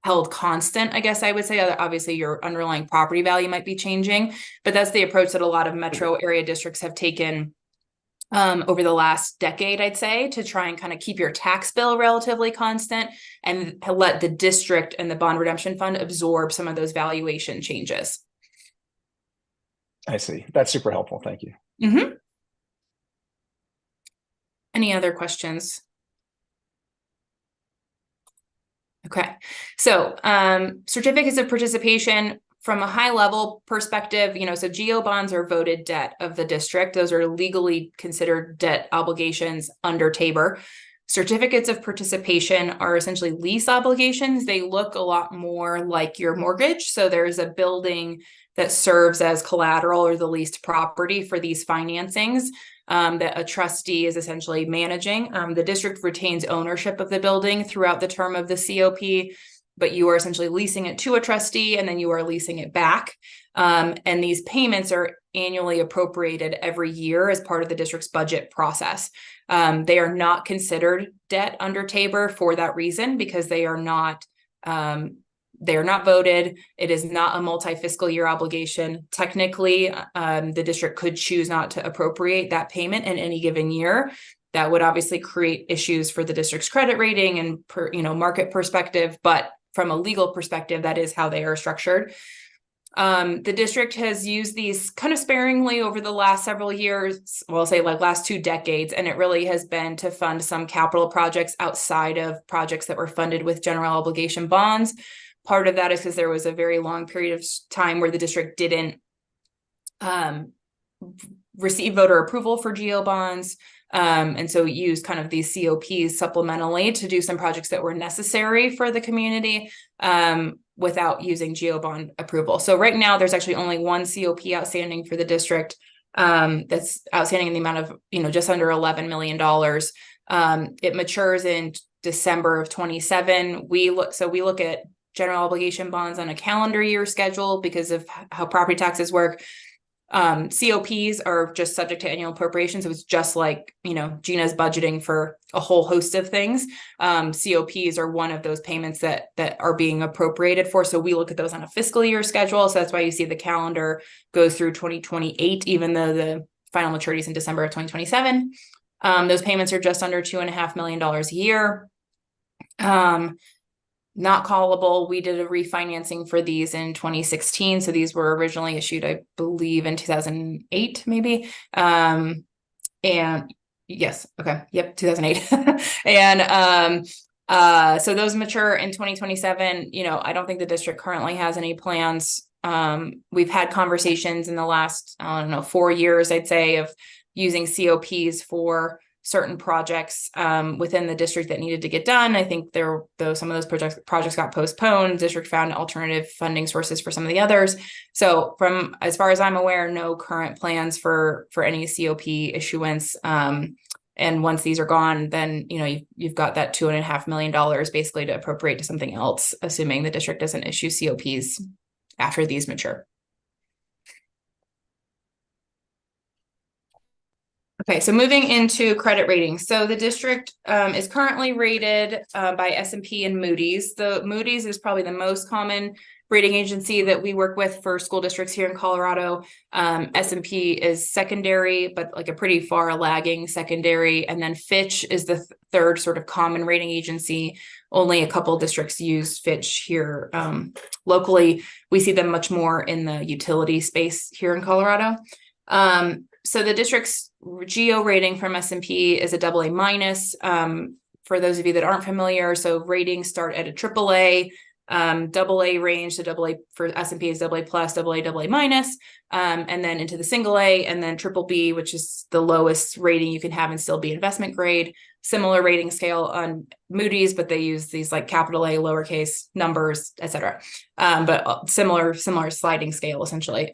L: held constant, I guess I would say. Obviously, your underlying property value might be changing, but that's the approach that a lot of metro area districts have taken over the last decade, I'd say, to try and kind of keep your tax bill relatively constant and let the district and the bond redemption fund absorb some of those valuation changes.
E: I see. That's super helpful. Thank you.
L: Mm-hmm. Any other questions? Okay, so certificates of participation from a high level perspective, so GO bonds are voted debt of the district. Those are legally considered debt obligations under Tabor. Certificates of participation are essentially lease obligations. They look a lot more like your mortgage. So there's a building that serves as collateral or the leased property for these financings that a trustee is essentially managing. The district retains ownership of the building throughout the term of the COP, but you are essentially leasing it to a trustee and then you are leasing it back. And these payments are annually appropriated every year as part of the district's budget process. They are not considered debt under Tabor for that reason, because they are not voted. It is not a multi-fiscal year obligation. Technically, the district could choose not to appropriate that payment in any given year. That would obviously create issues for the district's credit rating and market perspective, but from a legal perspective, that is how they are structured. The district has used these kind of sparingly over the last several years, well, I'll say like last 2 decades, and it really has been to fund some capital projects outside of projects that were funded with general obligation bonds. Part of that is because there was a very long period of time where the district didn't receive voter approval for GO bonds. And so use kind of these COPs supplementally to do some projects that were necessary for the community without using GO bond approval. So right now there's actually only one COP outstanding for the district that's outstanding in the amount of, just under $11 million. It matures in December of 27. We look at general obligation bonds on a calendar year schedule because of how property taxes work. COPs are just subject to annual appropriations. It was just like, Gina's budgeting for a whole host of things. COPs are one of those payments that are being appropriated for. So we look at those on a fiscal year schedule. So that's why you see the calendar goes through 2028, even though the final maturity is in December of 2027. Those payments are just under $2.5 million a year. Not callable. We did a refinancing for these in 2016. So these were originally issued, I believe, in 2008, maybe. And yes, okay. Yep, 2008. And so those mature in 2027. I don't think the district currently has any plans. We've had conversations in the last, 4 years, I'd say, of using COPs for certain projects within the district that needed to get done. I think some of those projects got postponed. District found alternative funding sources for some of the others. So from as far as I'm aware, no current plans for any COP issuance. And once these are gone, then you've got that $2.5 million basically to appropriate to something else, assuming the district doesn't issue COPs after these mature. Okay, so moving into credit ratings. So the district is currently rated by S&P and Moody's. The Moody's is probably the most common rating agency that we work with for school districts here in Colorado. S&P is secondary, but like a pretty far lagging secondary. And then Fitch is the third sort of common rating agency. Only a couple districts use Fitch here locally. We see them much more in the utility space here in Colorado. So the district's GO rating from S&P is a AA minus. For those of you that aren't familiar, so ratings start at a AAA, AA range. So AA for S&P is AA plus, AA minus, and then into the single A, and then BBB, which is the lowest rating you can have and still be investment grade. Similar rating scale on Moody's, but they use these like capital A, lowercase numbers, etc. But similar sliding scale essentially.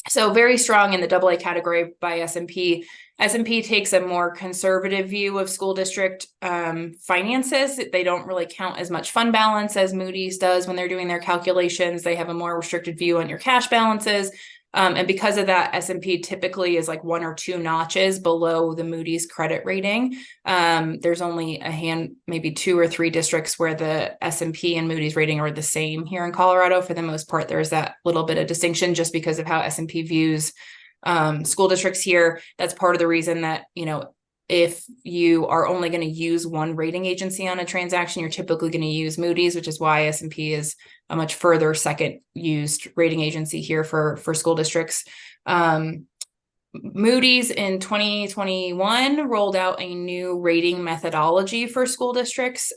L: So very strong in the AA category by S&P. S&P takes a more conservative view of school district finances. They don't really count as much fund balance as Moody's does when they're doing their calculations. They have a more restricted view on your cash balances. And because of that, S&P typically is like 1 or 2 notches below the Moody's credit rating. There's only maybe 2 or 3 districts where the S&P and Moody's rating are the same here in Colorado. For the most part, there's that little bit of distinction just because of how S&P views school districts here. That's part of the reason that, if you are only going to use one rating agency on a transaction, you're typically going to use Moody's, which is why S&P is a much further second used rating agency here for school districts. Moody's in 2021 rolled out a new rating methodology for school districts.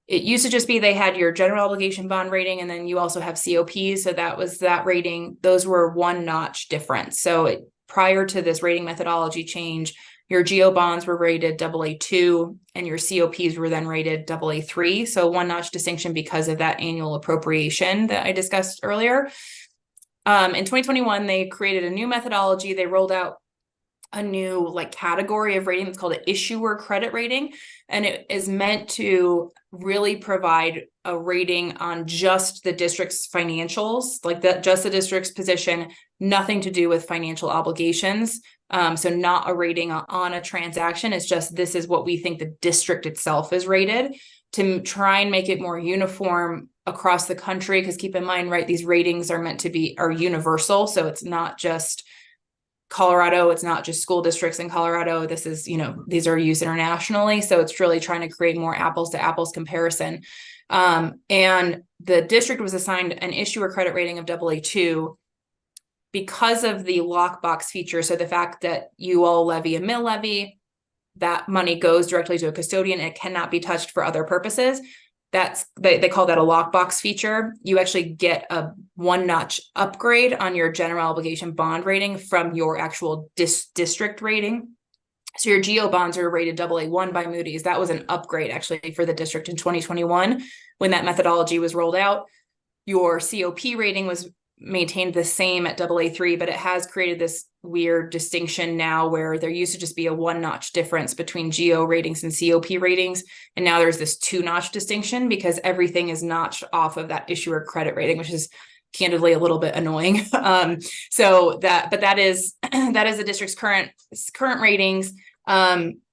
L: it used to just be they had your general obligation bond rating, and then you also have COPs. So that was that rating. Those were one notch difference. So prior to this rating methodology change, your GO bonds were rated AA2 and your COPs were then rated AA3. So one notch distinction because of that annual appropriation that I discussed earlier. In 2021, they created a new methodology. They rolled out a new category of rating that's called an issuer credit rating. And it is meant to really provide a rating on just the district's financials, just the district's position, nothing to do with financial obligations. So not a rating on a transaction. It's just, this is what we think the district itself is rated, to try and make it more uniform across the country. Because keep in mind, right, these ratings are meant to are universal. So it's not just Colorado, it's not just school districts in Colorado. This is, these are used internationally. So it's really trying to create more apples to apples comparison. And the district was assigned an issuer credit rating of AA2 because of the lockbox feature. So the fact that you all levy a mill levy, that money goes directly to a custodian. It cannot be touched for other purposes. They call that a lockbox feature. You actually get a one notch upgrade on your general obligation bond rating from your actual district rating. So your GO bonds are rated AA1 by Moody's. That was an upgrade actually for the district in 2021 when that methodology was rolled out. Your COP rating was maintained the same at AA3, but it has created this weird distinction now where there used to just be a one notch difference between GO ratings and COP ratings. And now there's this two notch distinction because everything is notched off of that issuer credit rating, which is candidly a little bit annoying. But that is the district's current ratings.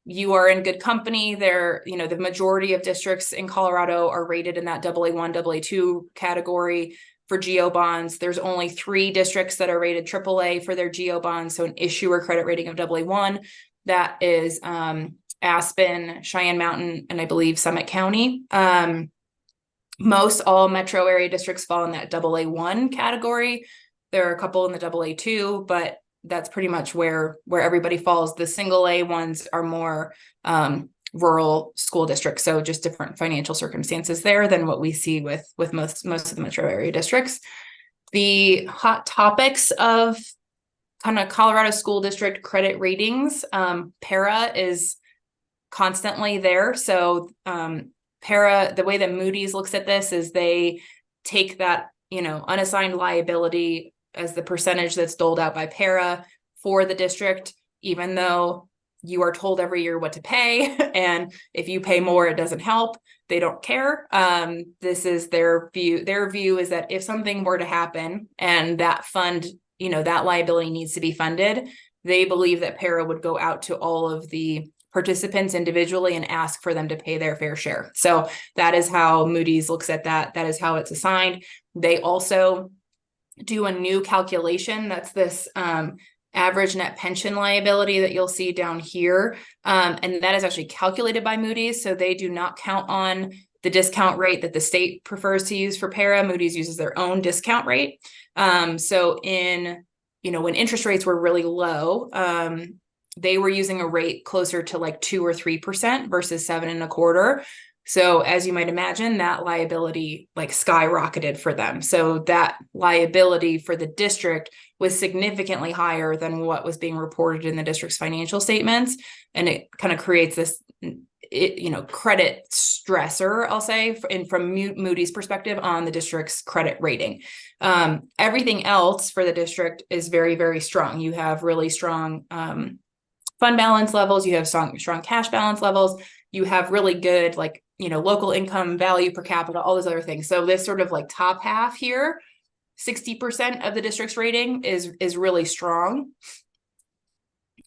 L: You are in good company there. The majority of districts in Colorado are rated in that AA1, AA2 category. For GO bonds, there's only 3 districts that are rated AAA for their GO bonds. So an issuer credit rating of AA1, that is Aspen, Cheyenne Mountain, and I believe Summit County. Most all metro area districts fall in that AA1 category. There are a couple in the AA2, but that's pretty much where everybody falls. The single A ones are more rural school districts, so just different financial circumstances there than what we see with most of the metro area districts. The hot topics of kind of Colorado school district credit ratings, para is constantly there. So para, the way that Moody's looks at this is they take that unassigned liability as the percentage that's doled out by para for the district, even though you are told every year what to pay. And if you pay more, it doesn't help. They don't care. This is their view. Their view is that if something were to happen and that fund, that liability needs to be funded, they believe that para would go out to all of the participants individually and ask for them to pay their fair share. So that is how Moody's looks at that. That is how it's assigned. They also do a new calculation. That's this average net pension liability that you'll see down here. And that is actually calculated by Moody's. So they do not count on the discount rate that the state prefers to use for para. Moody's uses their own discount rate. So when interest rates were really low, they were using a rate closer to 2 or 3% versus 7.25%. So as you might imagine, that liability skyrocketed for them. So that liability for the district was significantly higher than what was being reported in the district's financial statements. And it kind of creates this, credit stressor, I'll say, from Moody's perspective on the district's credit rating. Everything else for the district is very, very strong. You have really strong fund balance levels. You have strong cash balance levels. You have really good, local income value per capita, all those other things. So this sort of top half here, 60% of the district's rating is really strong.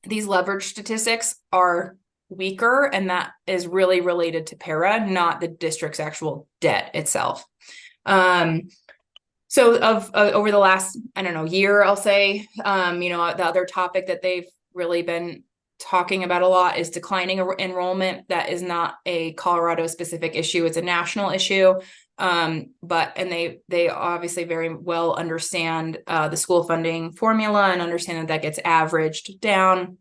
L: These leverage statistics are weaker, and that is really related to para, not the district's actual debt itself. So over the last, year, I'll say, the other topic that they've really been talking about a lot is declining enrollment. That is not a Colorado specific issue. It's a national issue. And they obviously very well understand the school funding formula and understand that gets averaged down.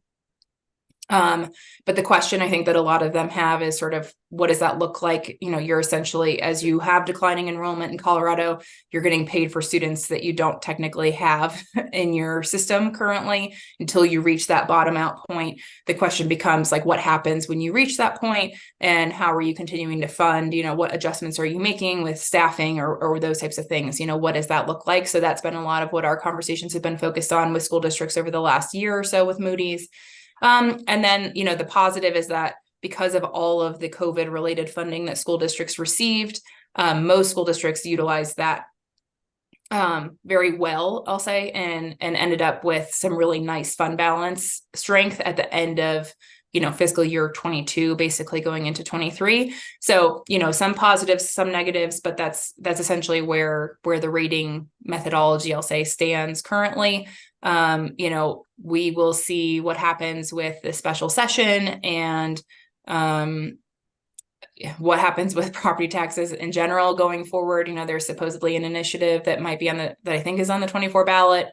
L: But the question I think that a lot of them have is sort of, what does that look like? You know, you're essentially, as you have declining enrollment in Colorado, you're getting paid for students that you don't technically have in your system currently until you reach that bottom out point. The question becomes like, what happens when you reach that point, and how are you continuing to fund? You know, what adjustments are you making with staffing or those types of things? You know, what does that look like? So that's been a lot of what our conversations have been focused on with school districts over the last year or so with Moody's. And then, you know, the positive is that because of all of the COVID related funding that school districts received, most school districts utilized that very well, I'll say, and ended up with some really nice fund balance strength at the end of, you know, fiscal year 22, basically going into 23. So, you know, some positives, some negatives, but that's essentially where the rating methodology, I'll say, stands currently. You know, we will see what happens with the special session and what happens with property taxes in general going forward. You know, there's supposedly an initiative that might be that I think is on the 24 ballot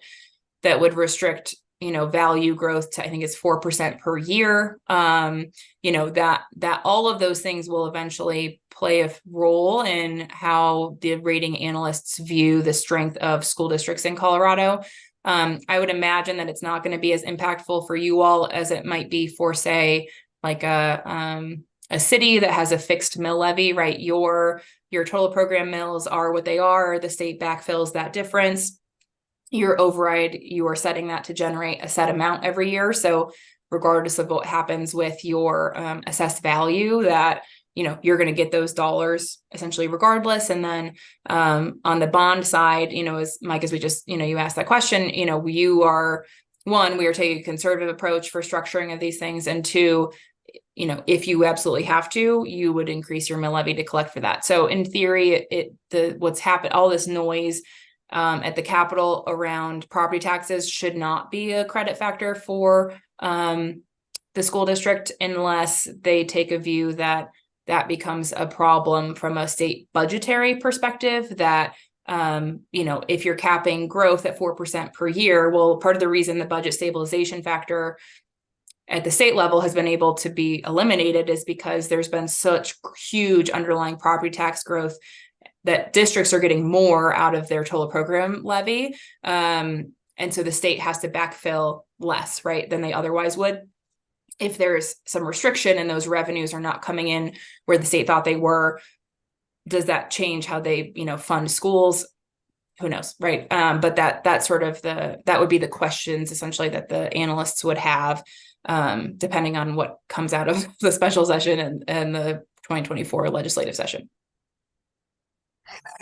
L: that would restrict, you know, value growth to, I think it's 4% per year. You know, that all of those things will eventually play a role in how the rating analysts view the strength of school districts in Colorado. I would imagine that it's not going to be as impactful for you all as it might be for, say, like a city that has a fixed mill levy, right? Your total program mills are what they are. The state backfills that difference. Your override, you are setting that to generate a set amount every year. So regardless of what happens with your assessed value, that, you know, you're going to get those dollars essentially regardless. And then on the bond side, you know, as Mike, as we just, you know, you asked that question, you know, we are taking a conservative approach for structuring of these things. And two, you know, if you absolutely have to, you would increase your mill levy to collect for that. So in theory, what's happened, all this noise at the Capitol around property taxes should not be a credit factor for the school district unless they take a view that becomes a problem from a state budgetary perspective, that you know, if you're capping growth at 4% per year, well, part of the reason the budget stabilization factor at the state level has been able to be eliminated is because there's been such huge underlying property tax growth that districts are getting more out of their total program levy. And so the state has to backfill less, right, than they otherwise would. If there's some restriction and those revenues are not coming in where the state thought they were, does that change how they, you know, fund schools? Who knows, right? But that's sort of that would be the questions essentially that the analysts would have, depending on what comes out of the special session and the 2024 legislative session.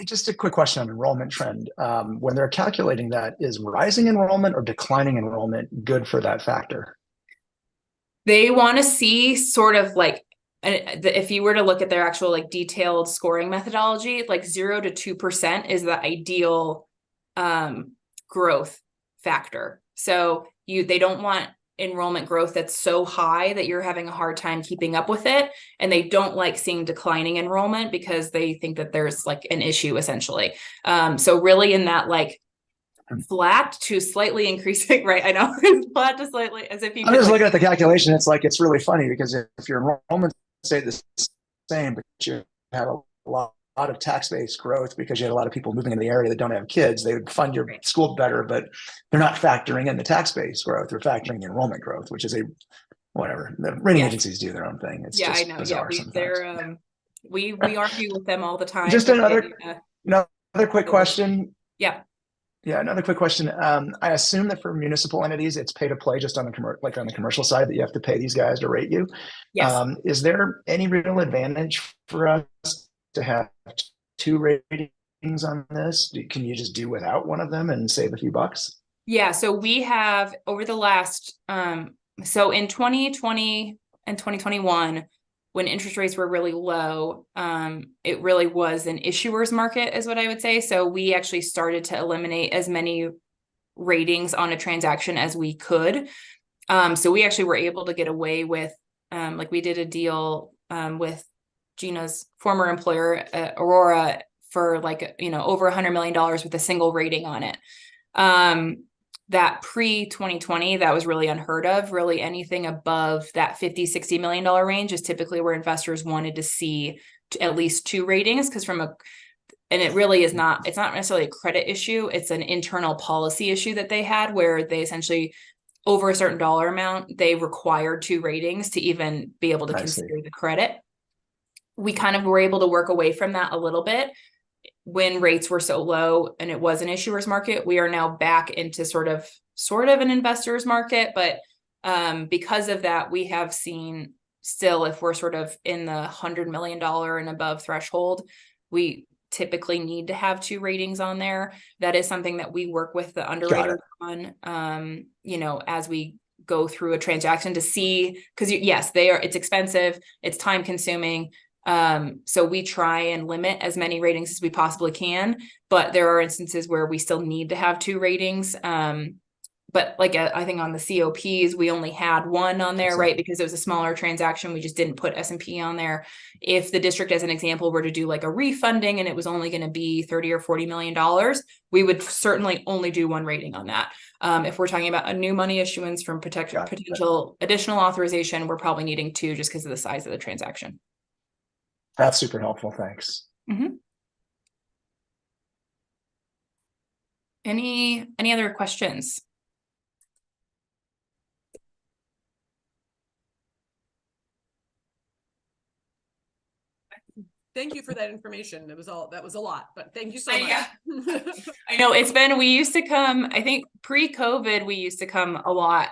E: Just a quick question on enrollment trend. When they're calculating that, is rising enrollment or declining enrollment good for that factor?
L: They want to see sort of like, if you were to look at their actual like detailed scoring methodology, like 0 to 2% is the ideal growth factor. So they don't want enrollment growth that's so high that you're having a hard time keeping up with it. And they don't like seeing declining enrollment because they think that there's like an issue essentially. So really in that like flat to slightly increasing, right? I know flat to slightly, as if you
E: I'm just looking at the calculation. It's like, it's really funny because if your enrollment stay the same, but you have a lot of tax-based growth because you had a lot of people moving in the area that don't have kids, they would fund your school better, but they're not factoring in the tax-based growth. They're factoring in enrollment growth, which is whatever. The rating agencies do their own thing. It's just
L: I know.
E: bizarre
L: They're we argue with them all the time.
E: Just another quick question.
L: Yeah.
E: Yeah, another quick question. I assume that for municipal entities, it's pay to play just on the commercial side that you have to pay these guys to rate you.
L: Yes.
E: Is there any real advantage for us to have 2 ratings on this? Can you just do without one of them and save a few bucks?
L: Yeah, so we have over the last so in 2020 and 2021, when interest rates were really low, it really was an issuer's market is what I would say. So we actually started to eliminate as many ratings on a transaction as we could. So we actually were able to get away with, like we did a deal with Gina's former employer, Aurora, for like, you know, over $100 million with a single rating on it. that pre-2020, that was really unheard of. Really anything above that $50-60 million range is typically where investors wanted to see at least 2 ratings, because and it really is not, it's not necessarily a credit issue. It's an internal policy issue that they had, where they essentially, over a certain dollar amount, they required 2 ratings to even be able to consider the credit. We kind of were able to work away from that a little bit when rates were so low and it was an issuer's market. We are now back into sort of an investor's market, but because of that, we have seen still, if we're sort of in the $100 million and above threshold, we typically need to have 2 ratings on there. That is something that we work with the underwriter on, you know, as we go through a transaction to see, because yes, it's expensive, it's time consuming. So we try and limit as many ratings as we possibly can, but there are instances where we still need to have 2 ratings. But like I think on the COPs, we only had 1 on there, right? Because it was a smaller transaction. We just didn't put S&P on there. If the district, as an example, were to do like a refunding and it was only going to be $30 or $40 million, we would certainly only do 1 rating on that. If we're talking about a new money issuance from potential additional authorization, we're probably needing 2 just because of the size of the transaction.
E: That's super helpful. Thanks.
L: Mm-hmm. Any other questions?
B: Thank you for that information. That was a lot, but thank you so much.
L: I know we used to come, I think pre-COVID, we used to come a lot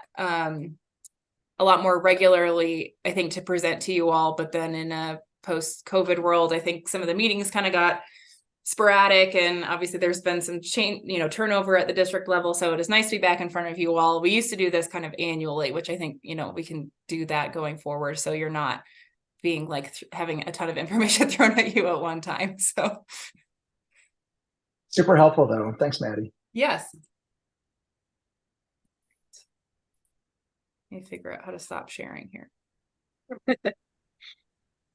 L: more regularly, I think, to present to you all, but then in a post-COVID world, I think some of the meetings kind of got sporadic, and obviously there's been some turnover at the district level. So it is nice to be back in front of you all. We used to do this kind of annually, which I think, we can do that going forward. So you're not being like having a ton of information thrown at you at one time. So
E: super helpful though. Thanks, Maddie.
L: Yes. Let me figure out how to stop sharing here.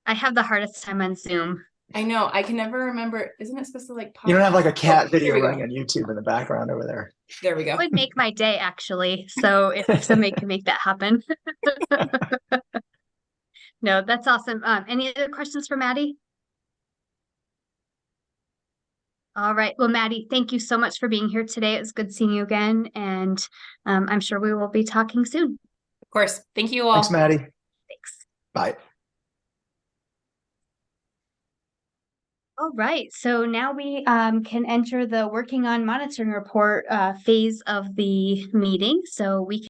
D: I have the hardest time on Zoom.
L: I know. I can never remember. Isn't it supposed to like pop?
E: You don't have like a cat video
L: running
E: on YouTube in the background over there.
L: There we go.
D: It would make my day, actually. So if somebody can make that happen. No, that's awesome. Any other questions for Maddie? All right. Well, Maddie, thank you so much for being here today. It was good seeing you again. And I'm sure we will be talking soon.
L: Of course. Thank you all.
E: Thanks, Maddie.
D: Thanks.
E: Bye.
D: All right. So now we can enter the working on monitoring report phase of the meeting. So we can